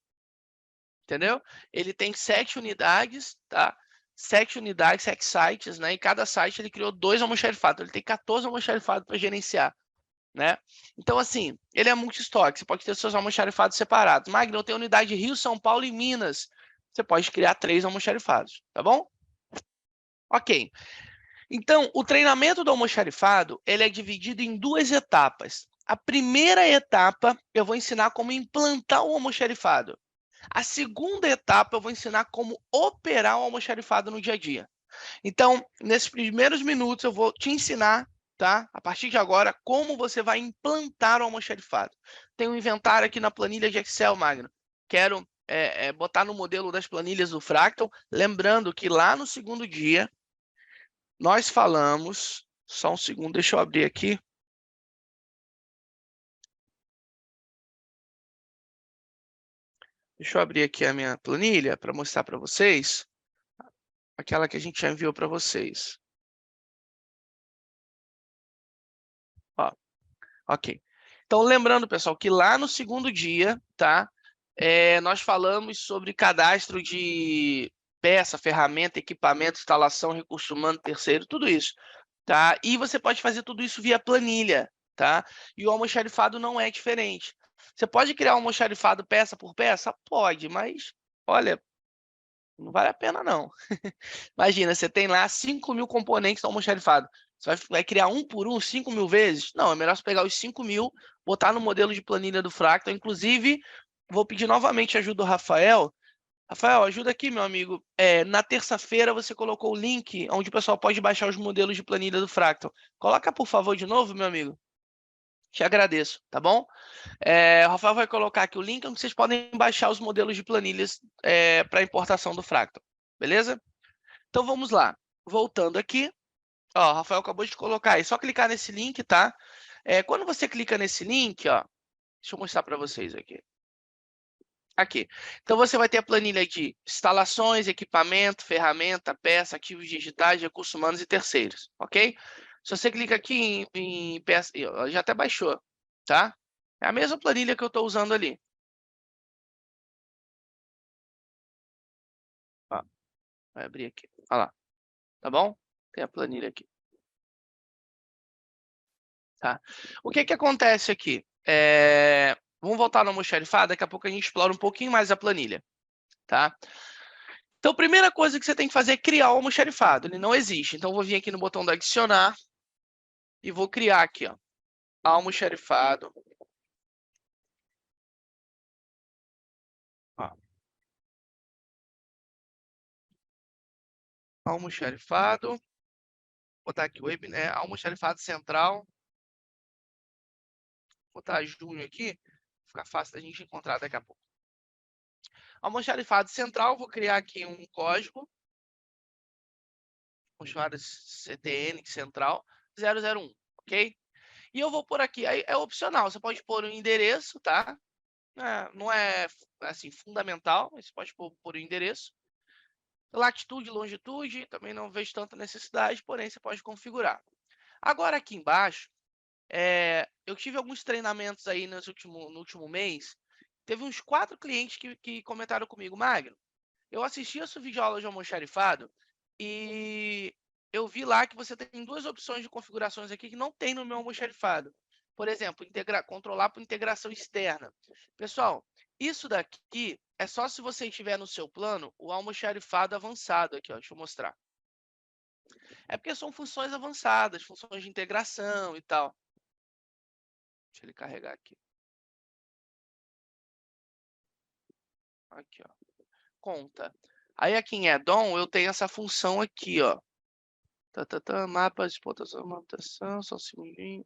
Entendeu? Ele tem 7 unidades, tá? 7 unidades, 7 sites, né? E cada site ele criou 2 almoxarifados. Ele tem 14 almoxarifados para gerenciar, né? Então, assim, ele é multi-estoque. Você pode ter seus almoxarifados separados. Magno, eu tenho unidade de Rio, São Paulo e Minas. Você pode criar 3 almoxarifados, tá bom? Ok. Então, o treinamento do almoxarifado, ele é dividido em 2 etapas. A primeira etapa, eu vou ensinar como implantar o almoxarifado. A segunda etapa, eu vou ensinar como operar o almoxarifado no dia a dia. Então, nesses primeiros minutos, eu vou te ensinar, tá? A partir de agora, como você vai implantar o almoxarifado. Tem um inventário aqui na planilha de Excel, Magno. Quero botar no modelo das planilhas do Fractal. Lembrando que lá no segundo dia, nós falamos... Só um segundo, deixa eu abrir aqui. Deixa eu abrir aqui a minha planilha para mostrar para vocês. Aquela que a gente já enviou para vocês. Ó, ok. Então, lembrando, pessoal, que lá no segundo dia, tá? Nós falamos sobre cadastro de peça, ferramenta, equipamento, instalação, recurso humano, terceiro, tudo isso, tá? E você pode fazer tudo isso via planilha, tá? E o almoxarifado não é diferente. Você pode criar um almoxarifado peça por peça? Pode, mas, olha, não vale a pena, não. Imagina, você tem lá 5.000 componentes do almoxarifado. Você vai criar um por um, 5.000 vezes? Não, é melhor você pegar os 5.000, botar no modelo de planilha do Fractal. Inclusive, vou pedir novamente a ajuda do Rafael. Rafael, ajuda aqui, meu amigo. Na terça-feira você colocou o link onde o pessoal pode baixar os modelos de planilha do Fractal. Coloca, por favor, de novo, meu amigo. Te agradeço, tá bom? O Rafael vai colocar aqui o link onde vocês podem baixar os modelos de planilhas para importação do Fractal. Beleza? Então, vamos lá. Voltando aqui. Ó, o Rafael acabou de colocar aí. Só clicar nesse link, tá? Quando você clica nesse link, ó, deixa eu mostrar para vocês aqui. Aqui. Então, você vai ter a planilha de instalações, equipamento, ferramenta, peça, ativos digitais, recursos humanos e terceiros, ok? Se você clica aqui em peça, já até baixou, tá? É a mesma planilha que eu estou usando ali. Ó, vai abrir aqui. Olha lá. Tá bom? Tem a planilha aqui. Tá? O que acontece aqui? Vamos voltar no almoxarifado, daqui a pouco a gente explora um pouquinho mais a planilha. Tá? Então, a primeira coisa que você tem que fazer é criar o almoxarifado. Ele não existe. Então, eu vou vir aqui no botão do adicionar e vou criar aqui, ó, almoxarifado. Ó. Almoxarifado. Vou botar aqui o web, almoxarifado central. Vou botar junho aqui, fica fácil da gente encontrar daqui a pouco. Almoxarifado central, vou criar aqui um código. Vamos chamar de CTN central 001, ok? E eu vou por aqui, aí é opcional, você pode pôr o endereço, tá? Não é assim fundamental, mas você pode pôr o endereço. Latitude, longitude, também não vejo tanta necessidade, porém você pode configurar. Agora aqui embaixo, eu tive alguns treinamentos aí no último mês. Teve uns 4 clientes que comentaram comigo, Magno, eu assisti a sua videoaula de almoxarifado e eu vi lá que você tem 2 opções de configurações aqui que não tem no meu almoxarifado. Por exemplo, controlar por integração externa. Pessoal, isso daqui é só se você tiver no seu plano o almoxarifado avançado aqui, ó, deixa eu mostrar. É porque são funções avançadas, funções de integração e tal. Deixa ele carregar aqui. Aqui, ó. Conta. Aí aqui em Add-on eu tenho essa função aqui, ó. Mapa de exportação, manutenção, só um segundinho.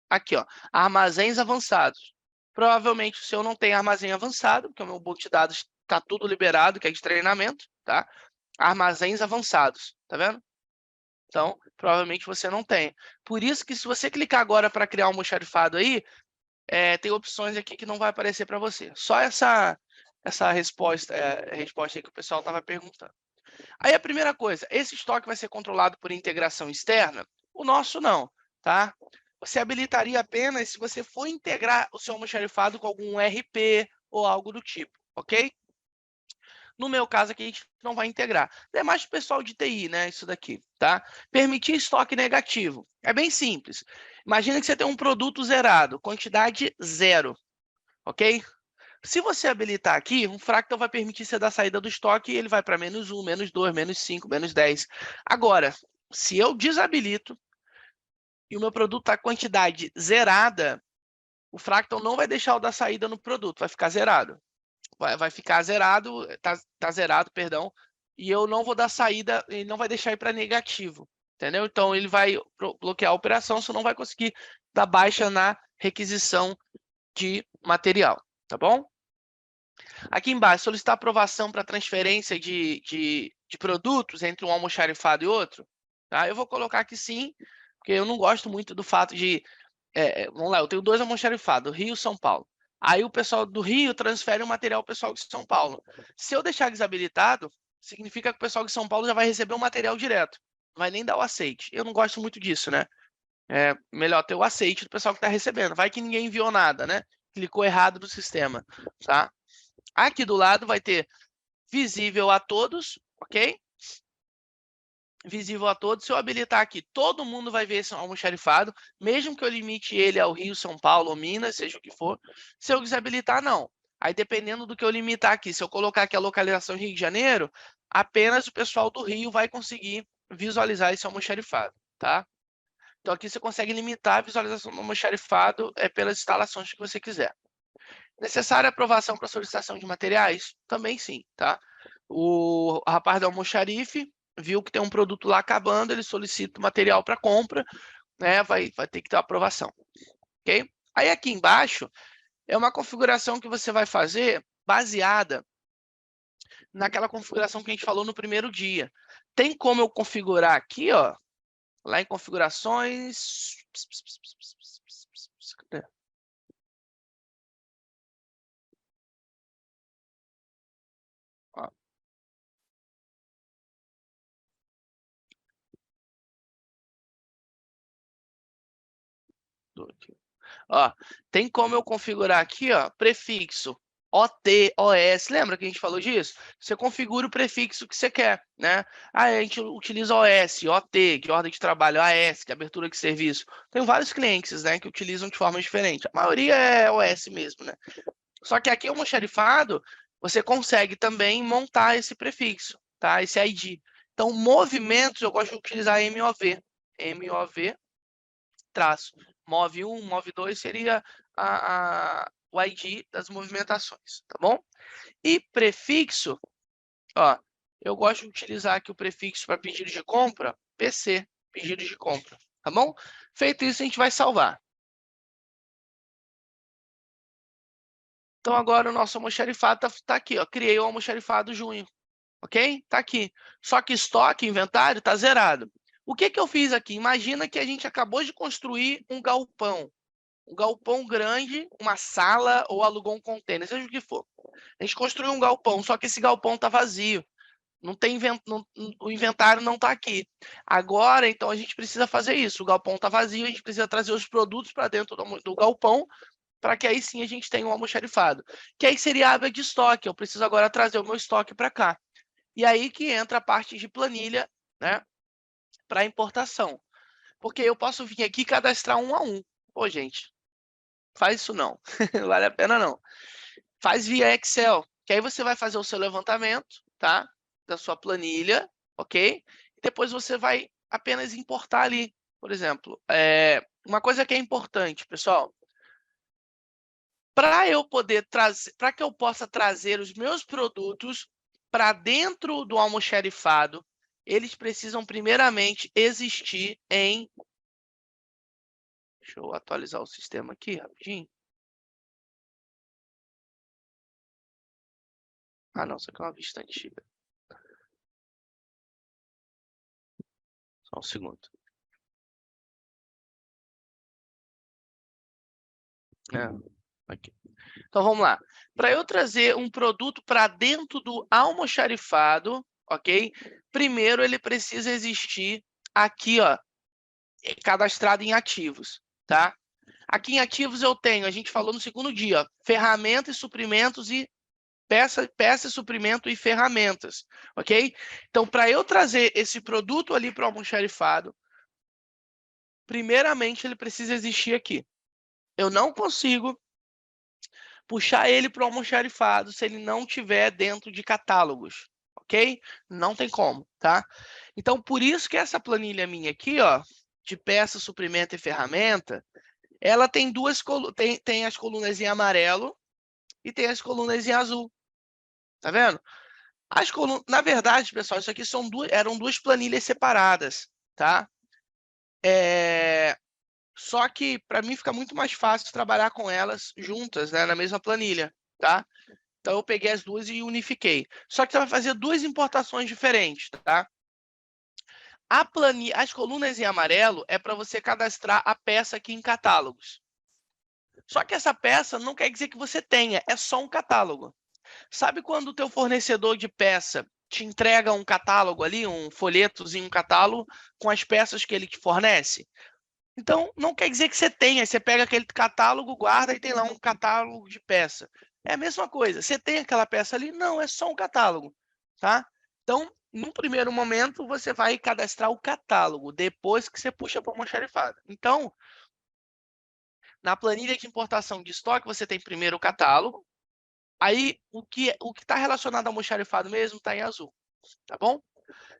Aqui, ó, armazéns avançados. Provavelmente o seu não tem armazém avançado, porque o meu banco de dados está tudo liberado, que é de treinamento, tá? Armazéns avançados, tá vendo? Então, provavelmente você não tem. Por isso que se você clicar agora para criar um almoxarifado aí, tem opções aqui que não vai aparecer para você. Só essa resposta, resposta aí que o pessoal estava perguntando. Aí a primeira coisa, esse estoque vai ser controlado por integração externa? O nosso não, tá? Você habilitaria apenas se você for integrar o seu almoxarifado com algum RP ou algo do tipo, ok? No meu caso aqui, a gente não vai integrar. É mais para o pessoal de TI, né? Isso daqui, tá? Permitir estoque negativo. É bem simples. Imagina que você tem um produto zerado, quantidade 0, ok? Se você habilitar aqui, um Fractal vai permitir você dar saída do estoque e ele vai para -1, -2, -5, -10. Agora, se eu desabilito e o meu produto está quantidade zerada, o Fractal não vai deixar eu dar saída no produto, vai ficar zerado. Vai ficar zerado, tá zerado, perdão, e eu não vou dar saída, ele não vai deixar ir para negativo, entendeu? Então, ele vai bloquear a operação, você não vai conseguir dar baixa na requisição de material, tá bom? Aqui embaixo, solicitar aprovação para transferência de produtos entre um almoxarifado e outro. Tá? Eu vou colocar aqui sim, porque eu não gosto muito do fato de... vamos lá, eu tenho 2 almoxarifados, Rio e São Paulo. Aí o pessoal do Rio transfere o material ao pessoal de São Paulo. Se eu deixar desabilitado, significa que o pessoal de São Paulo já vai receber o material direto. Não vai nem dar o aceite. Eu não gosto muito disso, né? É melhor ter o aceite do pessoal que está recebendo. Vai que ninguém enviou nada, né? Clicou errado no sistema, tá? Aqui do lado vai ter visível a todos, ok? Visível a todos. Se eu habilitar aqui, todo mundo vai ver esse almoxarifado, mesmo que eu limite ele ao Rio, São Paulo ou Minas, seja o que for. Se eu desabilitar, não. Aí, dependendo do que eu limitar aqui, se eu colocar aqui a localização Rio de Janeiro, apenas o pessoal do Rio vai conseguir visualizar esse almoxarifado, tá? Então, aqui você consegue limitar a visualização do almoxarifado pelas instalações que você quiser. Necessária aprovação para solicitação de materiais? Também sim, tá? O rapaz do almoxarife viu que tem um produto lá acabando, ele solicita o material para compra, né? Vai ter que ter aprovação, ok? Aí aqui embaixo é uma configuração que você vai fazer baseada naquela configuração que a gente falou no primeiro dia. Tem como eu configurar aqui, ó, lá em configurações. Cadê? Ó. Ó, tem como eu configurar aqui, ó, prefixo OT, OS. Lembra que a gente falou disso? Você configura o prefixo que você quer, né? Ah, a gente utiliza OS, OT, que é ordem de trabalho, AS, que é abertura de serviço. Tem vários clientes, né, que utilizam de forma diferente. A maioria é OS mesmo, né? Só que aqui o almoxarifado, você consegue também montar esse prefixo, tá? Esse ID. Então, movimentos, eu gosto de utilizar MOV. MOV traço. Mov1, Mov2 seria o ID das movimentações, tá bom? E prefixo, ó, eu gosto de utilizar aqui o prefixo para pedido de compra, PC, pedido de compra, tá bom? Feito isso, a gente vai salvar. Então, agora o nosso almoxarifado tá aqui, ó. Criei o almoxarifado junho, ok? Tá aqui. Só que estoque, inventário, tá zerado. O que que eu fiz aqui? Imagina que a gente acabou de construir um galpão grande, uma sala ou alugou um container, seja o que for. A gente construiu um galpão, só que esse galpão está vazio. Não tem o inventário não está aqui. Agora, então, a gente precisa fazer isso. O galpão está vazio, a gente precisa trazer os produtos para dentro do galpão, para que aí sim a gente tenha um almoxarifado. Que aí seria a aba de estoque. Eu preciso agora trazer o meu estoque para cá. E aí que entra a parte de planilha, né, para importação. Porque eu posso vir aqui e cadastrar um a um. Pô, gente, faz isso não. Não vale a pena não. Faz via Excel, que aí você vai fazer o seu levantamento, tá? Da sua planilha, ok? E depois você vai apenas importar ali, por exemplo. Uma coisa que é importante, pessoal, para eu poder trazer, para que eu possa trazer os meus produtos para dentro do almoxarifado, eles precisam primeiramente existir em. Deixa eu atualizar o sistema aqui rapidinho. Ah, não, isso aqui é uma vista antiga. Só um segundo. Aqui. Então vamos lá. Para eu trazer um produto para dentro do almoxarifado, ok? Primeiro ele precisa existir aqui, ó, cadastrado em ativos, tá? Aqui em ativos eu tenho, a gente falou no segundo dia, ó, ferramentas, suprimentos e peça, suprimento e ferramentas, ok? Então, para eu trazer esse produto ali para o almoxarifado, primeiramente ele precisa existir aqui. Eu não consigo puxar ele para o almoxarifado se ele não tiver dentro de catálogos, ok? Não tem como, tá? Então, por isso que essa planilha minha aqui, ó, de peça, suprimento e ferramenta, ela tem tem as colunas em amarelo e tem as colunas em azul, tá vendo? Na verdade, pessoal, isso aqui eram duas planilhas separadas, tá? Só que para mim fica muito mais fácil trabalhar com elas juntas, né, na mesma planilha, tá? Então eu peguei as duas e unifiquei. Só que você vai fazer duas importações diferentes, tá? As colunas em amarelo é para você cadastrar a peça aqui em catálogos. Só que essa peça não quer dizer que você tenha, é só um catálogo. Sabe quando o teu fornecedor de peça te entrega um catálogo ali, um folhetozinho, um catálogo com as peças que ele te fornece? Então, não quer dizer que você tenha. Você pega aquele catálogo, guarda e tem lá um catálogo de peça. É a mesma coisa. Você tem aquela peça ali? Não, é só um catálogo, tá? Então, num primeiro momento, você vai cadastrar o catálogo, depois que você puxa para a almoxarifada. Então, na planilha de importação de estoque, você tem primeiro o catálogo. Aí, o que está relacionado ao almoxarifado mesmo está em azul, tá bom?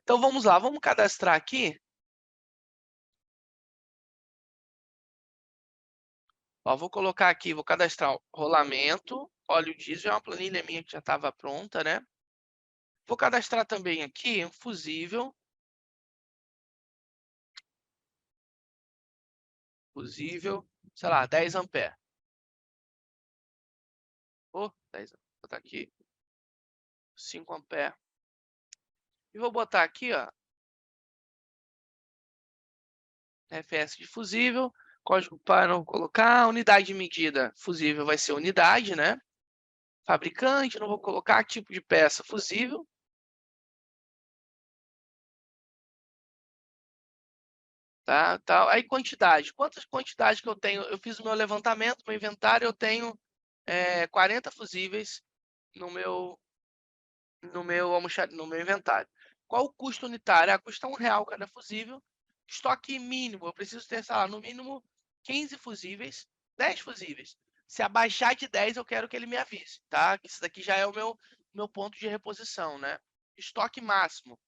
Então, vamos lá. Vamos cadastrar aqui. Ó, vou colocar aqui, vou cadastrar o rolamento, óleo diesel, é uma planilha minha que já estava pronta, né? Vou cadastrar também aqui um fusível, sei lá, 10 amperes. Oh, 10, vou botar aqui 5 amperes. E vou botar aqui, ó, RFS de fusível, código para não colocar, unidade de medida fusível vai ser unidade, né? Fabricante, não vou colocar tipo de peça fusível. Tá, tá. Aí quantidade. Quantas quantidades que eu tenho? Eu fiz o meu levantamento, meu inventário, eu tenho 40 fusíveis no meu no meu inventário. Qual o custo unitário? Custa R$ 1 cada fusível. Estoque mínimo, eu preciso ter, sei lá, no mínimo 15 fusíveis, 10 fusíveis. Se abaixar de 10, eu quero que ele me avise, tá? Isso daqui já é o meu ponto de reposição, né? Estoque máximo,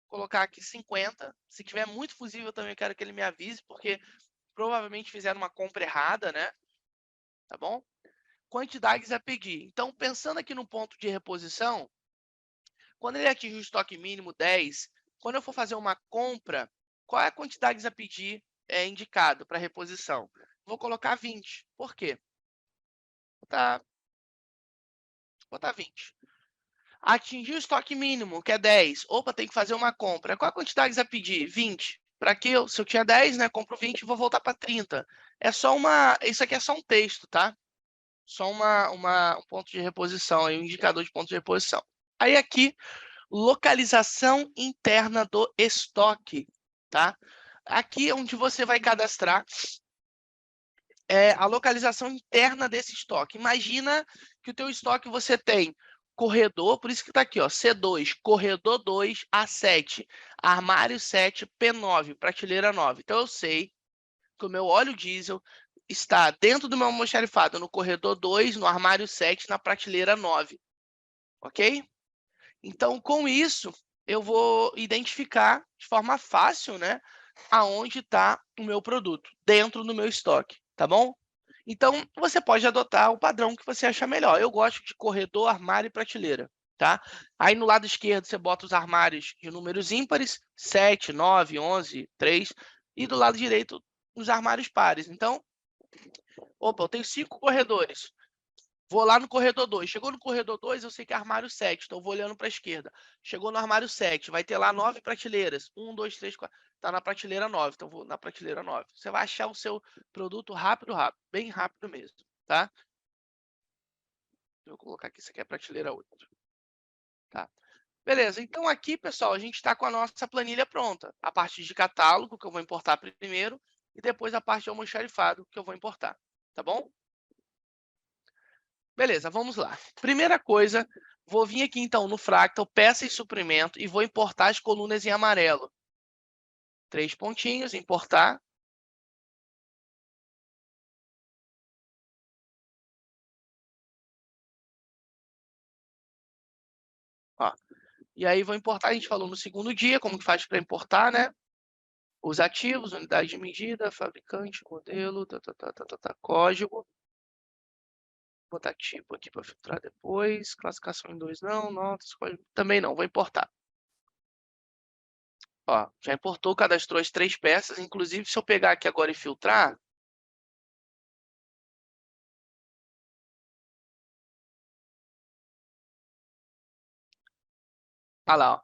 vou colocar aqui 50. Se tiver muito fusível, eu também quero que ele me avise, porque provavelmente fizeram uma compra errada, né? Tá bom? Quantidades a pedir. Então, pensando aqui no ponto de reposição, quando ele atinge o estoque mínimo 10, quando eu for fazer uma compra, qual é a quantidade a pedir indicado para reposição? Vou colocar 20. Por quê? Vou botar 20. Atingir o estoque mínimo, que é 10. Opa, tem que fazer uma compra. Qual a quantidade a pedir? 20. Para que se eu tinha 10, né, compro 20 e vou voltar para 30. Isso aqui é só um texto, tá? Só um ponto de reposição, um indicador de ponto de reposição. Aí aqui, localização interna do estoque, tá? Aqui é onde você vai cadastrar a localização interna desse estoque. Imagina que o teu estoque você tem corredor, por isso que está aqui, ó, C2, corredor 2, A7, armário 7, P9, prateleira 9. Então eu sei que o meu óleo diesel está dentro do meu almoxarifado no corredor 2, no armário 7, na prateleira 9, ok? Então, com isso, eu vou identificar de forma fácil, né, aonde está o meu produto, dentro do meu estoque, tá bom? Então, você pode adotar o padrão que você achar melhor. Eu gosto de corredor, armário e prateleira, tá? Aí, no lado esquerdo, você bota os armários de números ímpares, 7, 9, 11, 3, e do lado direito, os armários pares. Então, opa, eu tenho 5 corredores. Vou lá no corredor 2. Chegou no corredor 2, eu sei que é armário 7, então eu vou olhando para a esquerda. Chegou no armário 7, vai ter lá 9 prateleiras. 1, 2, 3, 4. Está na prateleira 9, então vou na prateleira 9. Você vai achar o seu produto rápido, bem rápido mesmo, tá? Vou colocar aqui, isso aqui é a prateleira 8. Tá? Beleza, então aqui, pessoal, a gente está com a nossa planilha pronta. A parte de catálogo, que eu vou importar primeiro, e depois a parte de almoxarifado, que eu vou importar. Tá bom? Beleza, vamos lá. Primeira coisa, vou vir aqui então no Fractal, peça e suprimento, e vou importar as colunas em amarelo. 3 pontinhos, importar. Ó, e aí vou importar, a gente falou no segundo dia, como que faz para importar, né? Os ativos, unidade de medida, fabricante, modelo, código. Vou botar tipo aqui para filtrar depois. Classificação em 2 não, notas, código também não, vou importar. Ó, já importou, cadastrou as 3 peças. Inclusive, se eu pegar aqui agora e filtrar, olha lá, ó.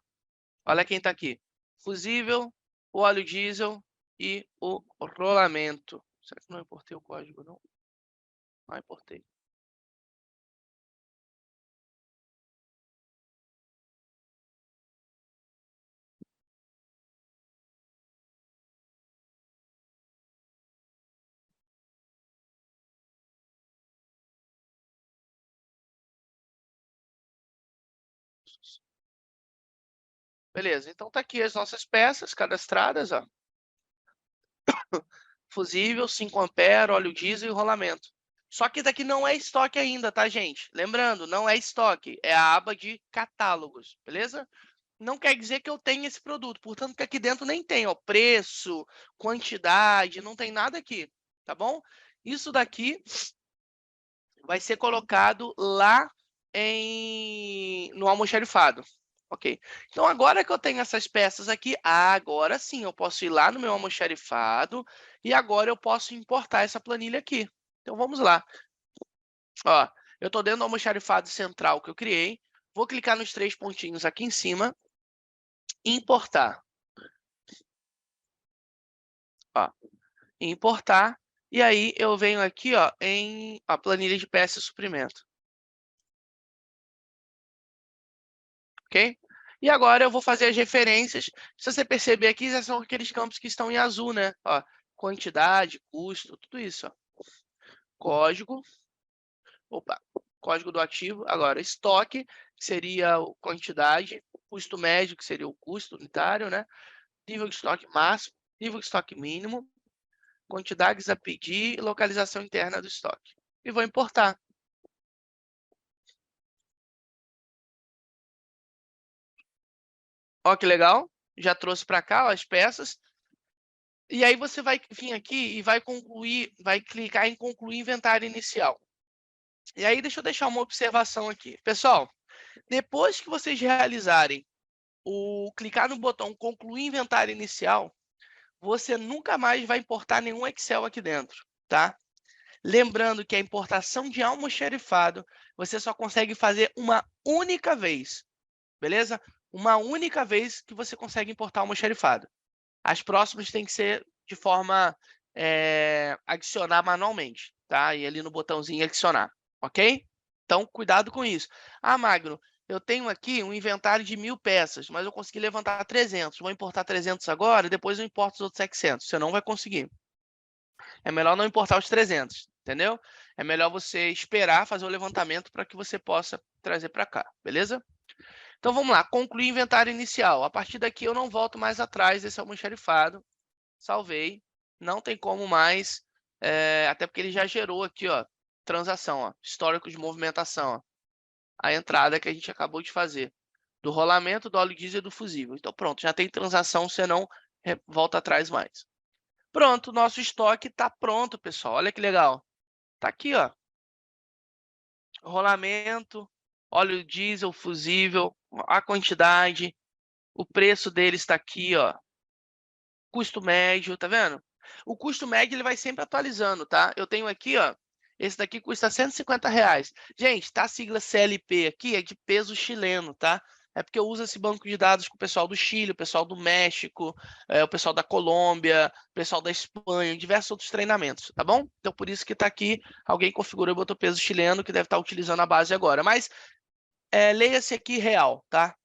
Olha quem está aqui. Fusível, o óleo diesel e o rolamento. Será que não importei o código, não? Não importei. Beleza, então tá aqui as nossas peças cadastradas, ó. Fusível, 5 ampere, óleo diesel e rolamento. Só que daqui não é estoque ainda, tá, gente? Lembrando, não é estoque, é a aba de catálogos, beleza? Não quer dizer que eu tenha esse produto, portanto que aqui dentro nem tem, ó, preço, quantidade, não tem nada aqui, tá bom? Isso daqui vai ser colocado lá no almoxarifado, ok? Então, agora que eu tenho essas peças aqui, agora sim eu posso ir lá no meu almoxarifado e agora eu posso importar essa planilha aqui. Então, vamos lá. Ó, eu estou dentro do almoxarifado central que eu criei. Vou clicar nos 3 pontinhos aqui em cima. Importar. Ó, importar. E aí, eu venho aqui ó, em a planilha de peça e suprimento. Ok? E agora eu vou fazer as referências. Se você perceber aqui, já são aqueles campos que estão em azul, né? Ó, quantidade, custo, tudo isso. Ó. Código. Opa, código do ativo. Agora, estoque, que seria a quantidade. Custo médio, que seria o custo unitário, né? Nível de estoque máximo, nível de estoque mínimo, quantidades a pedir e localização interna do estoque. E vou importar. Ó, que legal. Já trouxe para cá ó, as peças. E aí você vai vir aqui e vai concluir, vai clicar em concluir inventário inicial. E aí deixa eu deixar uma observação aqui. Pessoal, depois que vocês realizarem clicar no botão concluir inventário inicial, você nunca mais vai importar nenhum Excel aqui dentro, tá? Lembrando que a importação de almoxarifado você só consegue fazer uma única vez, beleza? Uma única vez que você consegue importar almoxarifado. As próximas têm que ser de forma adicionar manualmente, tá? E ali no botãozinho adicionar, ok? Então, cuidado com isso. Ah, Magno, eu tenho aqui um inventário de 1000 peças, mas eu consegui levantar 300. Vou importar 300 agora, depois eu importo os outros 700. Você não vai conseguir. É melhor não importar os 300, entendeu? É melhor você esperar fazer o levantamento para que você possa trazer para cá, beleza? Então, vamos lá. Concluir inventário inicial. A partir daqui, eu não volto mais atrás desse almoxarifado. Salvei. Não tem como mais, até porque ele já gerou aqui, ó, transação, ó, histórico de movimentação, ó, a entrada que a gente acabou de fazer, do rolamento, do óleo diesel e do fusível. Então, pronto, já tem transação, você não volta atrás mais. Pronto, nosso estoque está pronto, pessoal. Olha que legal. Tá aqui, ó, rolamento, óleo diesel, fusível, a quantidade, o preço dele está aqui, ó, custo médio, tá vendo? O custo médio ele vai sempre atualizando, tá? Eu tenho aqui, ó, esse daqui custa R$150. Gente, tá? A sigla CLP aqui é de peso chileno, tá? É porque eu uso esse banco de dados com o pessoal do Chile, o pessoal do México, o pessoal da Colômbia, o pessoal da Espanha, diversos outros treinamentos, tá bom? Então, por isso que tá aqui, alguém configurou e botou peso chileno, que deve estar utilizando a base agora. Mas, leia-se aqui real, tá?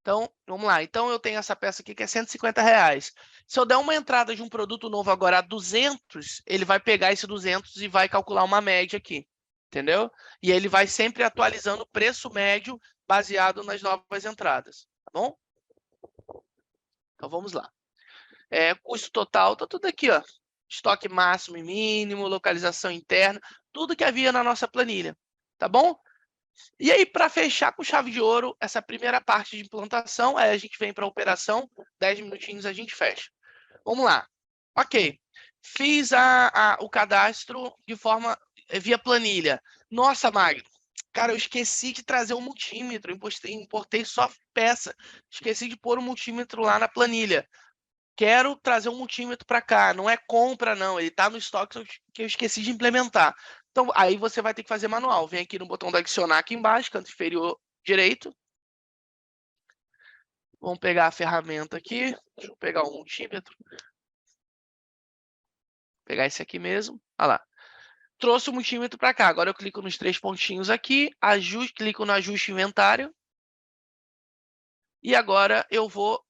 Então, vamos lá. Então, eu tenho essa peça aqui que é R$150. Se eu der uma entrada de um produto novo agora a 200, ele vai pegar esse 200 e vai calcular uma média aqui, entendeu? E ele vai sempre atualizando o preço médio baseado nas novas entradas, tá bom? Então, vamos lá. Custo total, tá tudo aqui, ó. Estoque máximo e mínimo, localização interna, tudo que havia na nossa planilha, tá bom? E aí, para fechar com chave de ouro, essa primeira parte de implantação, aí a gente vem para a operação, 10 minutinhos a gente fecha. Vamos lá. Ok. Fiz o cadastro de forma via planilha. Nossa, Magno, cara, eu esqueci de trazer o multímetro, importei só peça. Esqueci de pôr o multímetro lá na planilha. Quero trazer um multímetro para cá. Não é compra, não. Ele está no estoque que eu esqueci de implementar. Então, aí você vai ter que fazer manual. Vem aqui no botão de adicionar aqui embaixo, canto inferior direito. Vamos pegar a ferramenta aqui. Deixa eu pegar o multímetro. Vou pegar esse aqui mesmo. Olha lá. Trouxe o multímetro para cá. Agora eu clico nos 3 pontinhos aqui, clico no ajuste inventário. E agora eu vou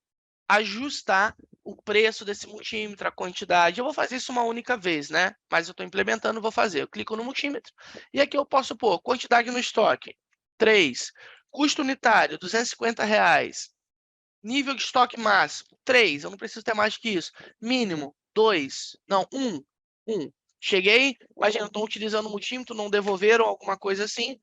ajustar o preço desse multímetro, a quantidade. Eu vou fazer isso uma única vez, né? Mas eu estou implementando, vou fazer. Eu clico no multímetro e aqui eu posso pôr quantidade no estoque, 3. Custo unitário, R$250. Nível de estoque máximo, 3. Eu não preciso ter mais que isso. Mínimo, 2. Não, 1. 1. Cheguei, imagina, estão utilizando o multímetro, não devolveram, alguma coisa assim.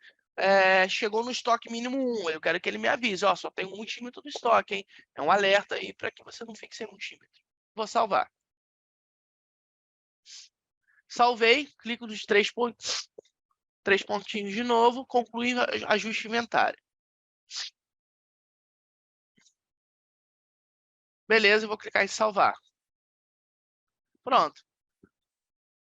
Chegou no estoque mínimo 1. Eu quero que ele me avise. Ó, só tem um multímetro no estoque, hein? É um alerta aí para que você não fique sem multímetro. Vou salvar. Salvei, clico nos 3 pontinhos de novo, concluir ajuste inventário. Beleza, eu vou clicar em salvar. Pronto.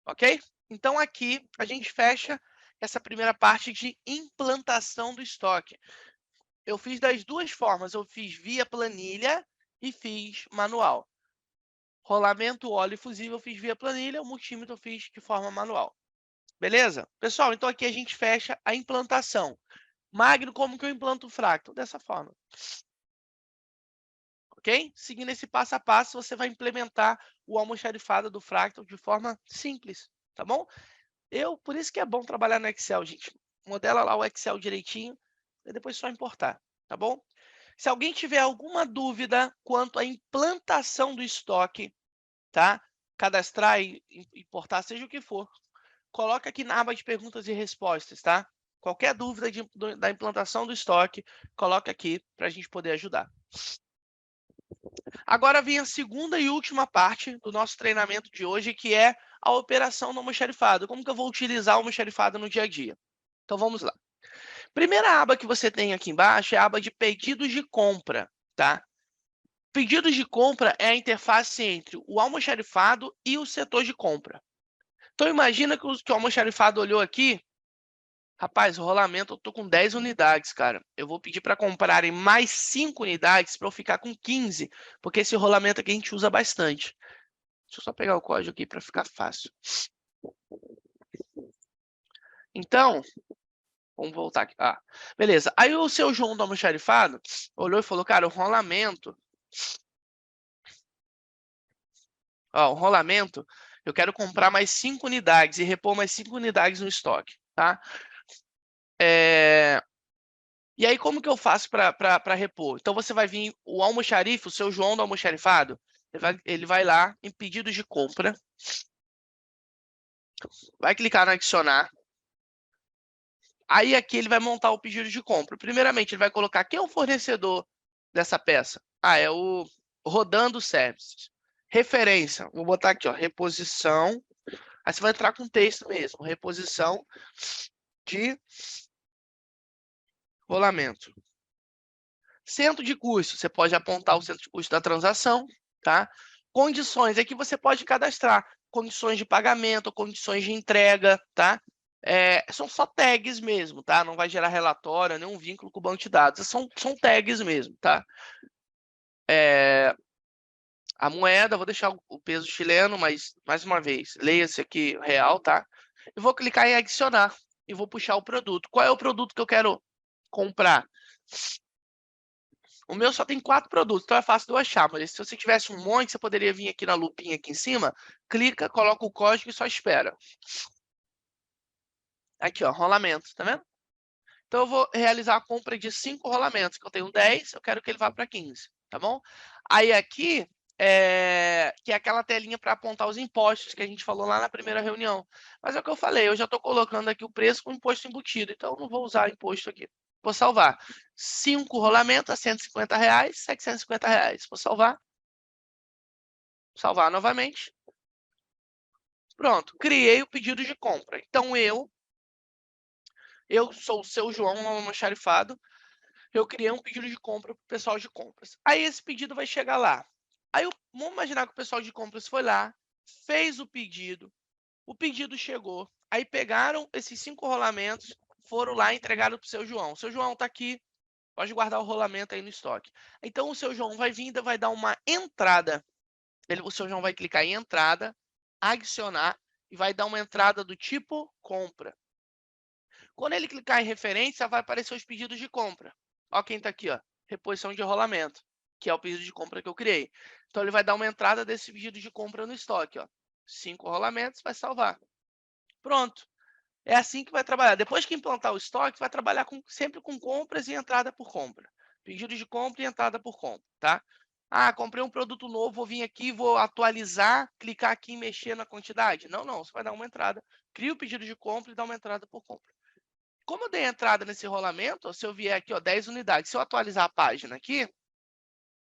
Ok? Então, aqui a gente fecha essa primeira parte de implantação do estoque. Eu fiz das duas formas. Eu fiz via planilha e fiz manual. Rolamento, óleo e fusível eu fiz via planilha. O multímetro eu fiz de forma manual. Beleza? Pessoal, então aqui a gente fecha a implantação. Magno, como que eu implanto o fractal? Dessa forma. Ok? Seguindo esse passo a passo, você vai implementar o almoxarifado do fractal de forma simples, tá bom? Por isso que é bom trabalhar no Excel, gente. Modela lá o Excel direitinho e depois só importar, tá bom? Se alguém tiver alguma dúvida quanto à implantação do estoque, tá? Cadastrar e importar, seja o que for, coloca aqui na aba de perguntas e respostas, tá? Qualquer dúvida da implantação do estoque, coloca aqui para a gente poder ajudar. Agora vem a segunda e última parte do nosso treinamento de hoje, que é a operação do almoxarifado. Como que eu vou utilizar o almoxarifado no dia a dia? Então, vamos lá. Primeira aba que você tem aqui embaixo é a aba de pedidos de compra, tá? Pedidos de compra é a interface entre o almoxarifado e o setor de compra. Então, imagina que o almoxarifado olhou aqui. Rapaz, o rolamento, eu tô com 10 unidades, cara. Eu vou pedir para comprarem mais 5 unidades para eu ficar com 15, porque esse rolamento aqui a gente usa bastante. Deixa eu só pegar o código aqui para ficar fácil. Então, vamos voltar aqui. Beleza. Aí o seu João do almoxarifado olhou e falou, cara, o rolamento... o rolamento, eu quero comprar mais 5 unidades e repor mais 5 unidades no estoque, tá? E aí, como que eu faço para repor? Então, você vai vir o almoxarife, o seu João do almoxarifado, ele vai lá em pedidos de compra, vai clicar no adicionar, aí aqui ele vai montar o pedido de compra. Primeiramente, ele vai colocar quem é o fornecedor dessa peça. É o Rodando Services. Referência, vou botar aqui, ó, reposição. Aí você vai entrar com texto mesmo, reposição de rolamento. Centro de custo, você pode apontar o centro de custo da transação, tá? Condições, aqui você pode cadastrar condições de pagamento, condições de entrega, tá? São só tags mesmo, tá? Não vai gerar relatório, nenhum vínculo com o banco de dados. São tags mesmo, tá? A moeda, vou deixar o peso chileno, mas, mais uma vez, leia-se aqui real, tá? Eu vou clicar em adicionar e vou puxar o produto. Qual é o produto que eu quero comprar? O meu só tem 4 produtos, então é fácil de eu achar. Mas se você tivesse um monte, você poderia vir aqui na lupinha aqui em cima, clica, coloca o código e só espera. Aqui, ó, rolamento, tá vendo? Então, eu vou realizar a compra de 5 rolamentos, que eu tenho 10, eu quero que ele vá para 15, tá bom? Aí aqui, que é aquela telinha para apontar os impostos que a gente falou lá na primeira reunião. Mas é o que eu falei, eu já estou colocando aqui o preço com imposto embutido, então eu não vou usar imposto aqui. Vou salvar. 5 rolamentos a R$150, R$750. Vou salvar. Salvar novamente. Pronto, criei o pedido de compra. Então, eu sou o seu João almoxarifado. Eu criei um pedido de compra para o pessoal de compras. Aí esse pedido vai chegar lá. Aí vamos imaginar que o pessoal de compras foi lá, fez o pedido chegou. Aí pegaram esses 5 rolamentos, foram lá e entregaram para o seu João. O seu João está aqui, pode guardar o rolamento aí no estoque. Então o seu João vai vir e vai dar uma entrada. O seu João vai clicar em entrada, adicionar e vai dar uma entrada do tipo compra. Quando ele clicar em referência, vai aparecer os pedidos de compra. Ó quem está aqui, ó, reposição de rolamento, que é o pedido de compra que eu criei. Então, ele vai dar uma entrada desse pedido de compra no estoque. Ó. 5 rolamentos, vai salvar. Pronto. É assim que vai trabalhar. Depois que implantar o estoque, vai trabalhar sempre com compras e entrada por compra. Pedido de compra e entrada por compra, tá? Ah, comprei um produto novo, vou vir aqui, vou atualizar, clicar aqui em mexer na quantidade. Não, você vai dar uma entrada, cria o pedido de compra e dá uma entrada por compra. Como eu dei entrada nesse rolamento, se eu vier aqui, ó, 10 unidades, se eu atualizar a página aqui,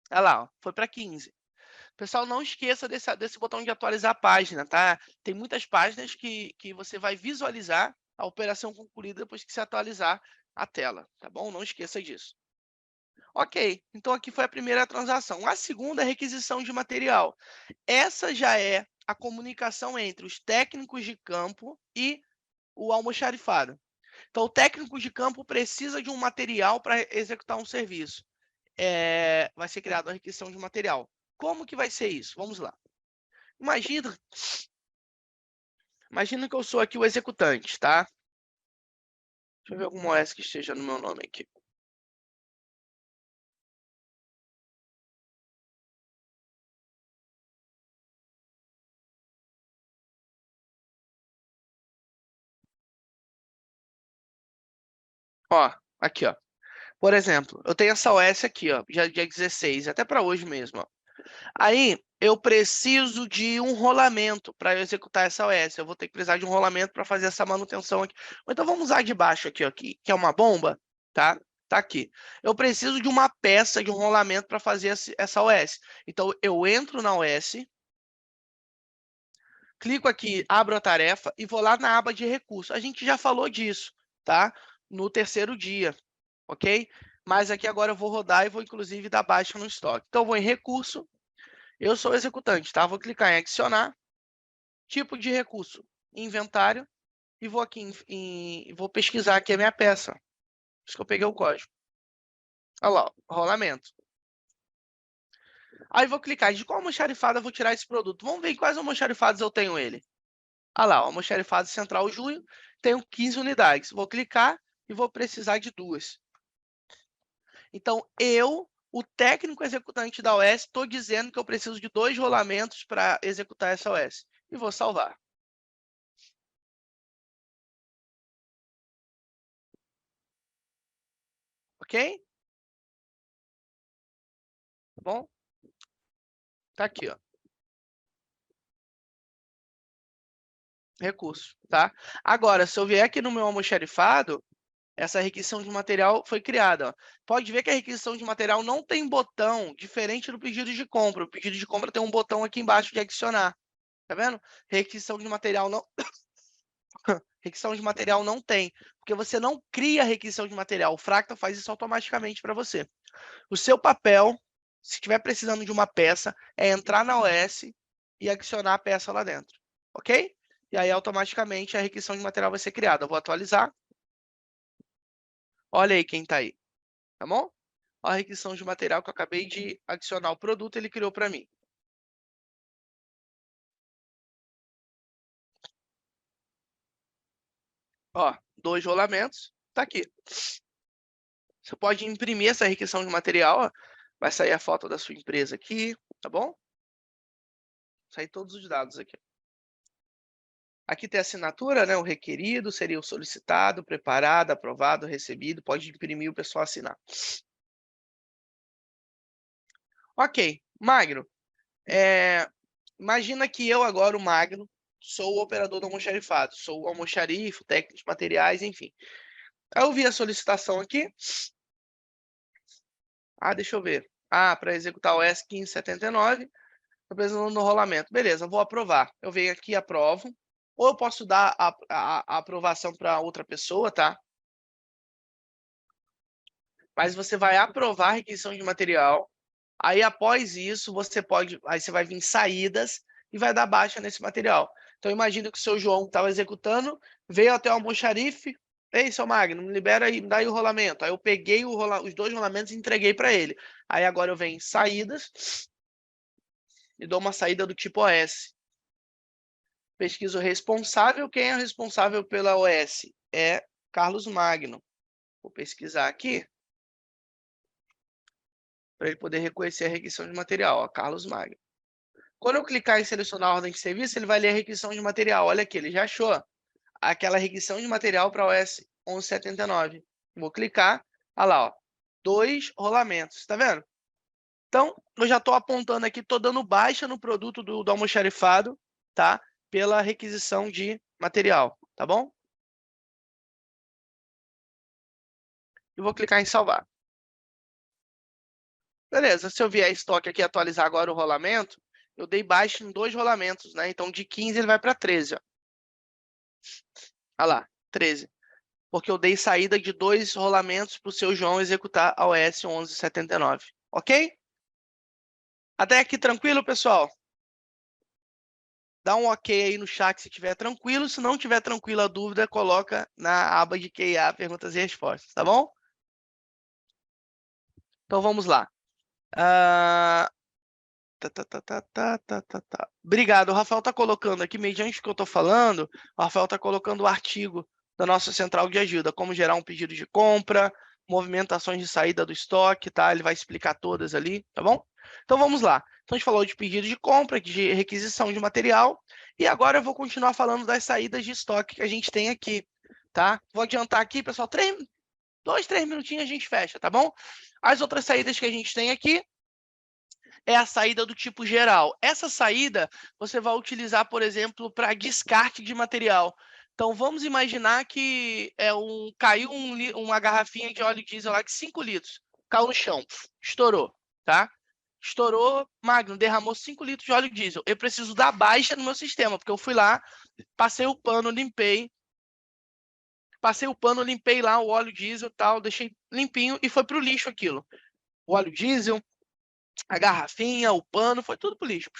olha lá, ó, foi para 15. Pessoal, não esqueça desse botão de atualizar a página, tá? Tem muitas páginas que você vai visualizar a operação concluída depois que você atualizar a tela, tá bom? Não esqueça disso. Ok, então aqui foi a primeira transação. A segunda é a requisição de material. Essa já é a comunicação entre os técnicos de campo e o almoxarifado. Então, o técnico de campo precisa de um material para executar um serviço. Vai ser criada uma requisição de material. Como que vai ser isso? Vamos lá. Imagina que eu sou aqui o executante, tá? Deixa eu ver alguma OS que esteja no meu nome aqui. Ó, aqui, ó. Por exemplo, eu tenho essa OS aqui, ó, já dia 16, até para hoje mesmo, ó. Aí, eu preciso de um rolamento para eu executar essa OS. Eu vou ter que precisar de um rolamento para fazer essa manutenção aqui. Então, vamos usar de baixo aqui, ó, que é uma bomba, tá? Tá aqui. Eu preciso de uma peça, de um rolamento para fazer essa OS. Então, eu entro na OS, clico aqui, abro a tarefa e vou lá na aba de recursos. A gente já falou disso, tá? No terceiro dia, ok? Mas aqui agora eu vou rodar e vou, inclusive, dar baixa no estoque. Então, eu vou em recurso, eu sou o executante, tá? Vou clicar em adicionar, tipo de recurso, inventário, e vou aqui vou pesquisar aqui a minha peça. Por isso que eu peguei o código. Olha lá, rolamento. Aí vou clicar de qual almoxarifado eu vou tirar esse produto. Vamos ver quais almoxarifados eu tenho ele. Olha lá, o almoxarifado central junho, tenho 15 unidades. Vou clicar e vou precisar de 2. Então, o técnico executante da OS, estou dizendo que eu preciso de 2 rolamentos para executar essa OS. E vou salvar. Ok? Tá bom? Tá aqui, ó. Recurso, tá? Agora, se eu vier aqui no meu almoxarifado, essa requisição de material foi criada. Ó. Pode ver que a requisição de material não tem botão, diferente do pedido de compra. O pedido de compra tem um botão aqui embaixo de adicionar. Tá vendo? Requisição de material não... requisição de material não tem, porque você não cria requisição de material. O Fractal faz isso automaticamente para você. O seu papel, se estiver precisando de uma peça, é entrar na OS e adicionar a peça lá dentro. Ok? E aí, automaticamente, a requisição de material vai ser criada. Eu vou atualizar. Olha aí quem está aí. Tá bom? A requisição de material que eu acabei de adicionar o produto, ele criou para mim. Ó, 2 rolamentos, tá aqui. Você pode imprimir essa requisição de material, ó. Vai sair a foto da sua empresa aqui, tá bom? Sair todos os dados aqui. Aqui tem a assinatura, né? O requerido seria o solicitado, preparado, aprovado, recebido. Pode imprimir o pessoal assinar. Ok, Magno. Imagina que eu agora, o Magno, sou o operador do almoxarifado. Sou o almoxarifo, técnico de materiais, enfim. Aí eu vi a solicitação aqui. Deixa eu ver. Para executar o S1579, estou precisando do rolamento. Beleza, vou aprovar. Eu venho aqui e aprovo. Ou eu posso dar a aprovação para outra pessoa, tá? Mas você vai aprovar a requisição de material. Aí, após isso, aí você vai vir em saídas e vai dar baixa nesse material. Então, imagina que o seu João estava executando, veio até o almoxarife. Ei, seu Magno, me libera aí, me dá aí o rolamento. Aí eu peguei os 2 rolamentos e entreguei para ele. Aí agora eu venho em saídas e dou uma saída do tipo OS. Pesquiso responsável. Quem é o responsável pela OS? É Carlos Magno. Vou pesquisar aqui para ele poder reconhecer a requisição de material. Ó, Carlos Magno. Quando eu clicar em selecionar a ordem de serviço, ele vai ler a requisição de material. Olha aqui, ele já achou aquela requisição de material para OS 1179. Vou clicar, olha lá, ó, 2 rolamentos, tá vendo? Então, eu já estou apontando aqui, estou dando baixa no produto do almoxarifado, tá? Pela requisição de material, tá bom? E vou clicar em salvar. Beleza, se eu vier estoque aqui e atualizar agora o rolamento, eu dei baixa em 2 rolamentos, né? Então, de 15 ele vai para 13, ó. Olha lá, 13. Porque eu dei saída de 2 rolamentos para o seu João executar a OS 1179, ok? Até aqui tranquilo, pessoal? Dá um ok aí no chat se estiver tranquilo. Se não estiver tranquilo a dúvida, coloca na aba de Q&A, perguntas e respostas, tá bom? Então vamos lá. Obrigado. O Rafael está colocando aqui, mediante o que eu estou falando, o Rafael está colocando o artigo da nossa central de ajuda, como gerar um pedido de compra, movimentações de saída do estoque, tá? Ele vai explicar todas ali, tá bom? Então vamos lá. Então a gente falou de pedido de compra, de requisição de material, e agora eu vou continuar falando das saídas de estoque que a gente tem aqui, tá? Vou adiantar aqui, pessoal, 2, 3 minutinhos a gente fecha, tá bom? As outras saídas que a gente tem aqui é a saída do tipo geral. Essa saída você vai utilizar, por exemplo, para descarte de material. Então, vamos imaginar que caiu uma garrafinha de óleo diesel lá de 5 litros. Caiu no chão, estourou, tá? Estourou, Magno, derramou 5 litros de óleo diesel. Eu preciso dar baixa no meu sistema, porque eu fui lá, passei o pano, limpei lá o óleo diesel e tal, deixei limpinho e foi para o lixo aquilo. O óleo diesel, a garrafinha, o pano, foi tudo pro lixo.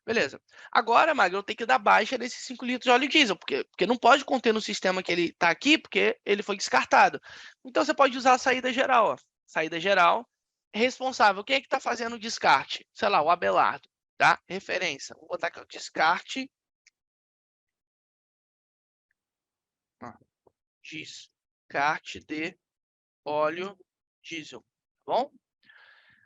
Beleza. Agora, Magno, eu tenho que dar baixa nesses 5 litros de óleo diesel, porque não pode conter no sistema que ele está aqui, porque ele foi descartado. Então, você pode usar a saída geral. Ó. Saída geral, responsável. Quem é que está fazendo o descarte? Sei lá, o Abelardo. Tá? Referência. Vou botar aqui o descarte. Descarte de óleo diesel. Tá bom?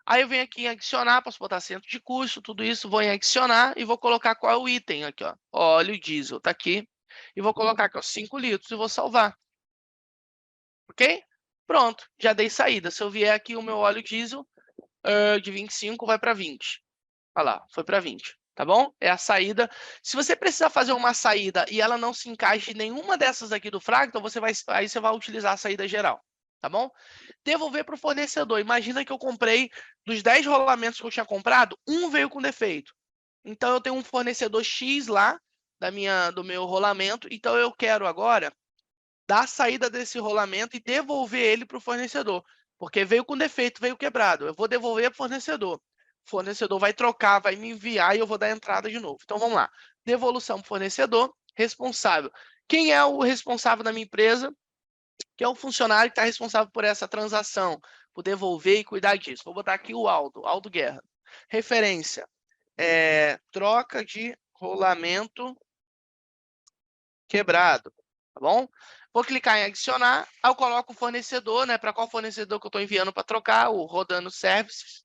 Aí eu venho aqui em adicionar, posso botar centro de custo, tudo isso, vou em adicionar e vou colocar qual é o item aqui, ó. Óleo diesel, tá aqui. E vou colocar aqui, ó, 5 litros e vou salvar. Ok? Pronto, já dei saída. Se eu vier aqui o meu óleo diesel, de 25 vai para 20. Olha lá, foi para 20. Tá bom? É a saída. Se você precisar fazer uma saída e ela não se encaixa em nenhuma dessas aqui do Fractal, aí você vai utilizar a saída geral. Tá bom? Devolver para o fornecedor. Imagina que eu comprei, dos 10 rolamentos que eu tinha comprado, um veio com defeito. Então, eu tenho um fornecedor X lá, do meu rolamento. Então, eu quero agora dar a saída desse rolamento e devolver ele para o fornecedor. Porque veio com defeito, veio quebrado. Eu vou devolver para o fornecedor. O fornecedor vai trocar, vai me enviar e eu vou dar entrada de novo. Então, vamos lá. Devolução para o fornecedor, responsável. Quem é o responsável da minha empresa? Que é o funcionário que está responsável por essa transação, por devolver e cuidar disso. Vou botar aqui o Aldo Guerra. Referência, troca de rolamento quebrado, tá bom? Vou clicar em adicionar, aí eu coloco o fornecedor, né? Para qual fornecedor que eu estou enviando para trocar, o Rodando Services.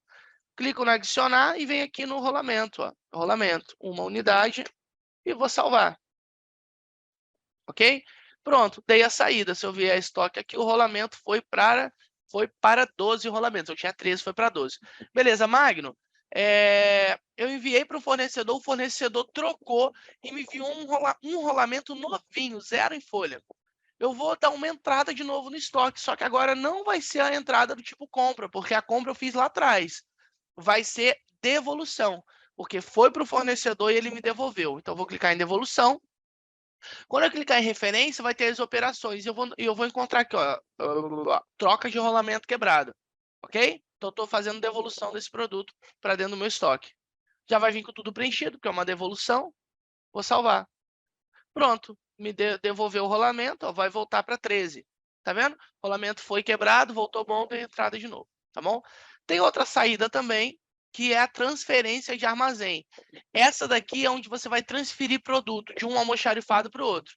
Clico no adicionar e vem aqui no rolamento, ó. Rolamento, uma unidade e vou salvar. Ok? Pronto, dei a saída. Se eu vier a estoque aqui, o rolamento foi para 12 rolamentos. Eu tinha 13, foi para 12. Beleza, Magno. Eu enviei para o fornecedor trocou e me enviou um rolamento novinho, 0 em folha. Eu vou dar uma entrada de novo no estoque, só que agora não vai ser a entrada do tipo compra, porque a compra eu fiz lá atrás. Vai ser devolução, porque foi para o fornecedor e ele me devolveu. Então, eu vou clicar em devolução. Quando eu clicar em referência, vai ter as operações. E eu vou encontrar aqui, ó, troca de rolamento quebrado. Ok? Então, estou fazendo devolução desse produto para dentro do meu estoque. Já vai vir com tudo preenchido, porque é uma devolução. Vou salvar. Pronto. Me devolveu o rolamento, ó, vai voltar para 13. Tá vendo? O rolamento foi quebrado, voltou bom, deu entrada de novo. Tá bom? Tem outra saída também, que é a transferência de armazém. Essa daqui é onde você vai transferir produto de um almoxarifado para o outro.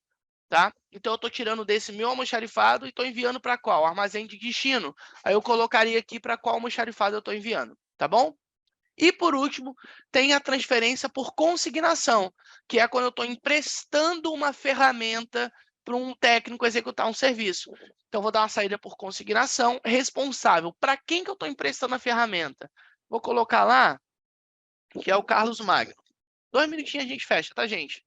Tá? Então, eu estou tirando desse meu almoxarifado e estou enviando para qual? Armazém de destino. Aí eu colocaria aqui para qual almoxarifado eu estou enviando. Tá bom? E, por último, tem a transferência por consignação, que é quando eu estou emprestando uma ferramenta para um técnico executar um serviço. Então, vou dar uma saída por consignação responsável. Para quem que eu estou emprestando a ferramenta? Vou colocar lá, que é o Carlos Magno. 2 minutinhos a gente fecha, tá, gente?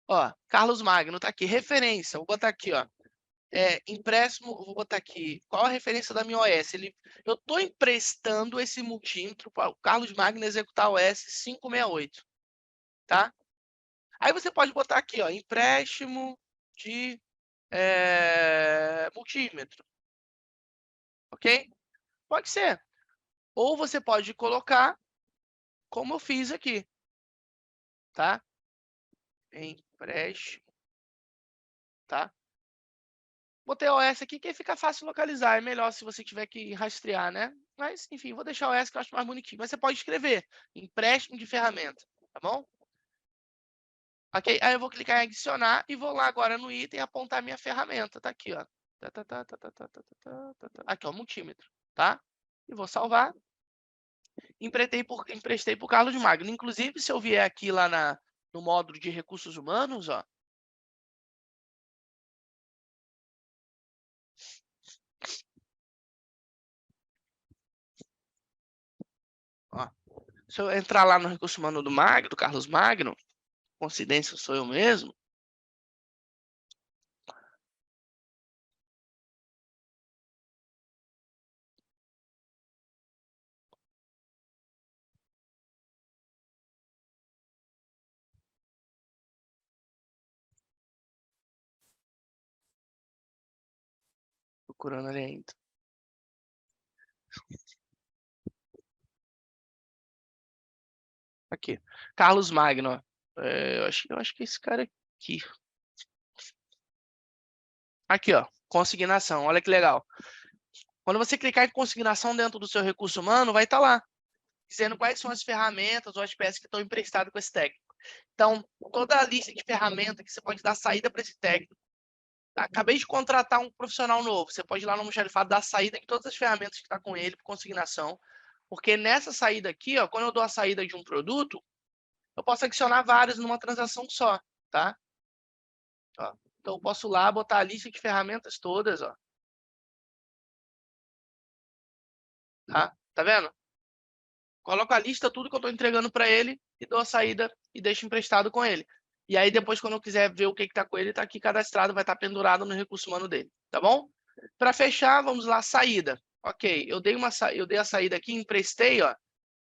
Ó, Carlos Magno tá aqui. Referência, vou botar aqui, ó. Empréstimo, vou botar aqui. Qual a referência da minha OS? Eu estou emprestando esse multímetro para o Carlos Magno executar o OS 568, tá? Aí você pode botar aqui, ó, empréstimo de multímetro, ok? Pode ser. Ou você pode colocar como eu fiz aqui, tá? Empréstimo, tá? Botei OS aqui que fica fácil localizar. É melhor se você tiver que rastrear, né? Mas, enfim, vou deixar o OS que eu acho mais bonitinho. Mas você pode escrever empréstimo de ferramenta, tá bom? Ok? Aí eu vou clicar em adicionar e vou lá agora no item e apontar minha ferramenta. Tá aqui, ó. Aqui, ó, multímetro, tá? E vou salvar. Emprestei por Carlos Magno. Inclusive, se eu vier aqui lá no módulo de recursos humanos, ó. Ó, se eu entrar lá no recurso humano do Carlos Magno, coincidência sou eu mesmo. Procurando ali ainda. Aqui. Carlos Magno, ó. Eu acho que esse cara aqui. Aqui, ó. Consignação. Olha que legal. Quando você clicar em consignação dentro do seu recurso humano, vai estar lá, dizendo quais são as ferramentas ou as peças que estão emprestadas com esse técnico. Então, toda a lista de ferramentas que você pode dar saída para esse técnico. Acabei de contratar um profissional novo. Você pode ir lá no almoxarifado dar saída de todas as ferramentas que está com ele por consignação. Porque nessa saída aqui, ó, quando eu dou a saída de um produto, eu posso adicionar vários numa transação só, tá? Ó, então, eu posso lá botar a lista de ferramentas todas, ó. Tá vendo? Coloco a lista, tudo que eu estou entregando para ele e dou a saída e deixo emprestado com ele. E aí, depois, quando eu quiser ver o que está com ele, está aqui cadastrado, vai estar pendurado no recurso humano dele, tá bom? Para fechar, vamos lá, saída. Ok, eu dei a saída aqui, emprestei, ó,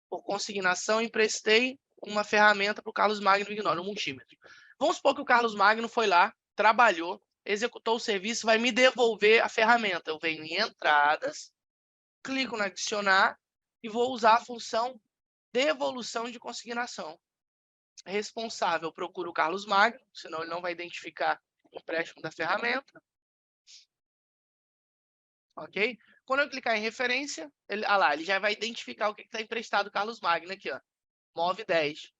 por consignação, emprestei uma ferramenta para o Carlos Magno Ignora, um multímetro. Vamos supor que o Carlos Magno foi lá, trabalhou, executou o serviço, vai me devolver a ferramenta. Eu venho em entradas, clico no adicionar e vou usar a função devolução de consignação. Responsável, procuro o Carlos Magno, senão ele não vai identificar o empréstimo da ferramenta. Ok? Quando eu clicar em referência, ele já vai identificar o que está emprestado Carlos Magno aqui, ó. Move 10,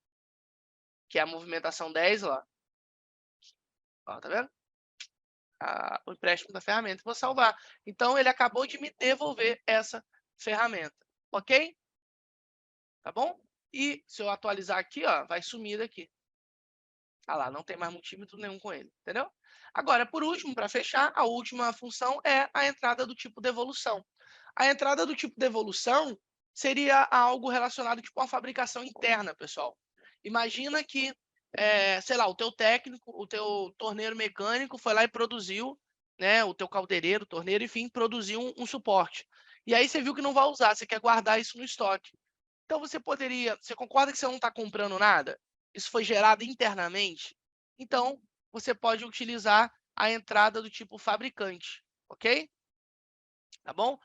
que é a movimentação 10 lá. Ó, tá vendo? O empréstimo da ferramenta. Vou salvar. Então, ele acabou de me devolver essa ferramenta. Ok? Tá bom? E se eu atualizar aqui, ó, vai sumir daqui. Ah lá, não tem mais multímetro nenhum com ele, entendeu? Agora, por último, para fechar, a última função é a entrada do tipo devolução. A entrada do tipo devolução seria algo relacionado tipo a uma fabricação interna, pessoal. Imagina que, sei lá, o teu técnico, o teu torneiro mecânico foi lá e produziu, né, o teu caldeireiro, torneiro, enfim, produziu um suporte. E aí você viu que não vai usar, você quer guardar isso no estoque. Então você concorda que você não está comprando nada? Isso foi gerado internamente? Então, você pode utilizar a entrada do tipo fabricante, ok? Tá bom?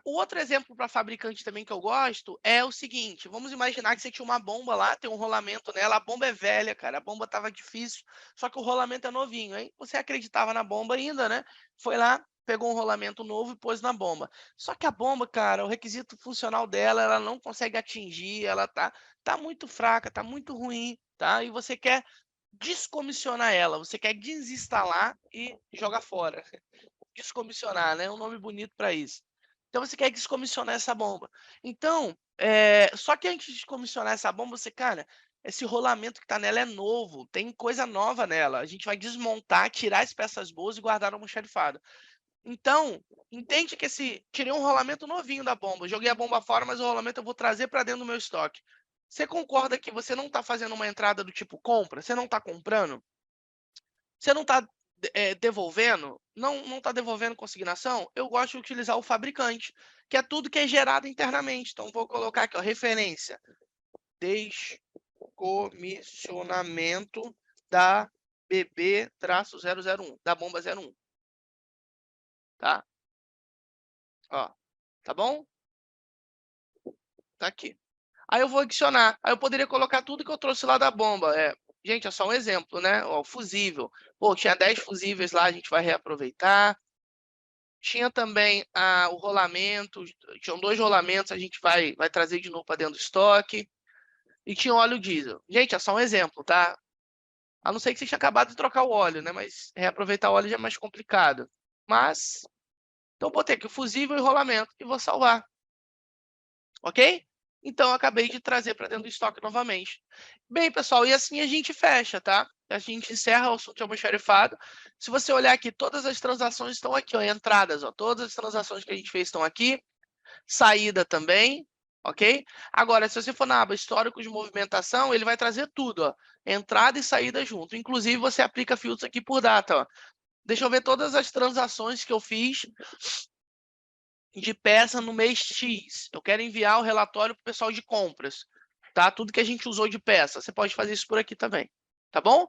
O outro exemplo para fabricante também que eu gosto é o seguinte, vamos imaginar que você tinha uma bomba lá, tem um rolamento nela, a bomba é velha, cara, a bomba estava difícil, só que o rolamento é novinho, hein? Você acreditava na bomba ainda, né? Foi lá, pegou um rolamento novo e pôs na bomba. Só que a bomba, cara, o requisito funcional dela, ela não consegue atingir, ela tá muito fraca, tá muito ruim, tá? E você quer descomissionar ela, você quer desinstalar e jogar fora. Descomissionar, né? É um nome bonito para isso. Então você quer descomissionar essa bomba. Então, só que antes de descomissionar essa bomba, você, cara, esse rolamento que está nela é novo, tem coisa nova nela. A gente vai desmontar, tirar as peças boas e guardar no almoxarifado. Então, entende que tirei um rolamento novinho da bomba, joguei a bomba fora, mas o rolamento eu vou trazer para dentro do meu estoque. Você concorda que você não está fazendo uma entrada do tipo compra? Você não está comprando? Você não está devolvendo? Não está devolvendo consignação? Eu gosto de utilizar o fabricante, que é tudo que é gerado internamente. Então, vou colocar aqui, ó, referência. Descomissionamento da BB-001, da bomba 01. Tá? Ó, tá bom? Tá aqui. Aí eu vou adicionar. Aí eu poderia colocar tudo que eu trouxe lá da bomba. Gente, é só um exemplo, né? Ó, o fusível. Pô, tinha 10 fusíveis lá, a gente vai reaproveitar. Tinha também o rolamento. Tinham 2 rolamentos, a gente vai trazer de novo para dentro do estoque. E tinha óleo diesel. Gente, é só um exemplo, tá? A não ser que você tinha acabado de trocar o óleo, né? Mas reaproveitar o óleo já é mais complicado. Mas, então eu botei aqui o fusível e o rolamento e vou salvar. Ok? Então, eu acabei de trazer para dentro do estoque novamente. Bem, pessoal, e assim a gente fecha, tá? A gente encerra o assunto de almoxarifado. Se você olhar aqui, todas as transações estão aqui, ó, entradas, ó. Todas as transações que a gente fez estão aqui. Saída também, ok? Agora, se você for na aba histórico de movimentação, ele vai trazer tudo, ó. Entrada e saída junto. Inclusive, você aplica filtros aqui por data, ó. Deixa eu ver todas as transações que eu fiz de peça no mês X. Eu quero enviar o relatório para o pessoal de compras, tá? Tudo que a gente usou de peça. Você pode fazer isso por aqui também, tá bom?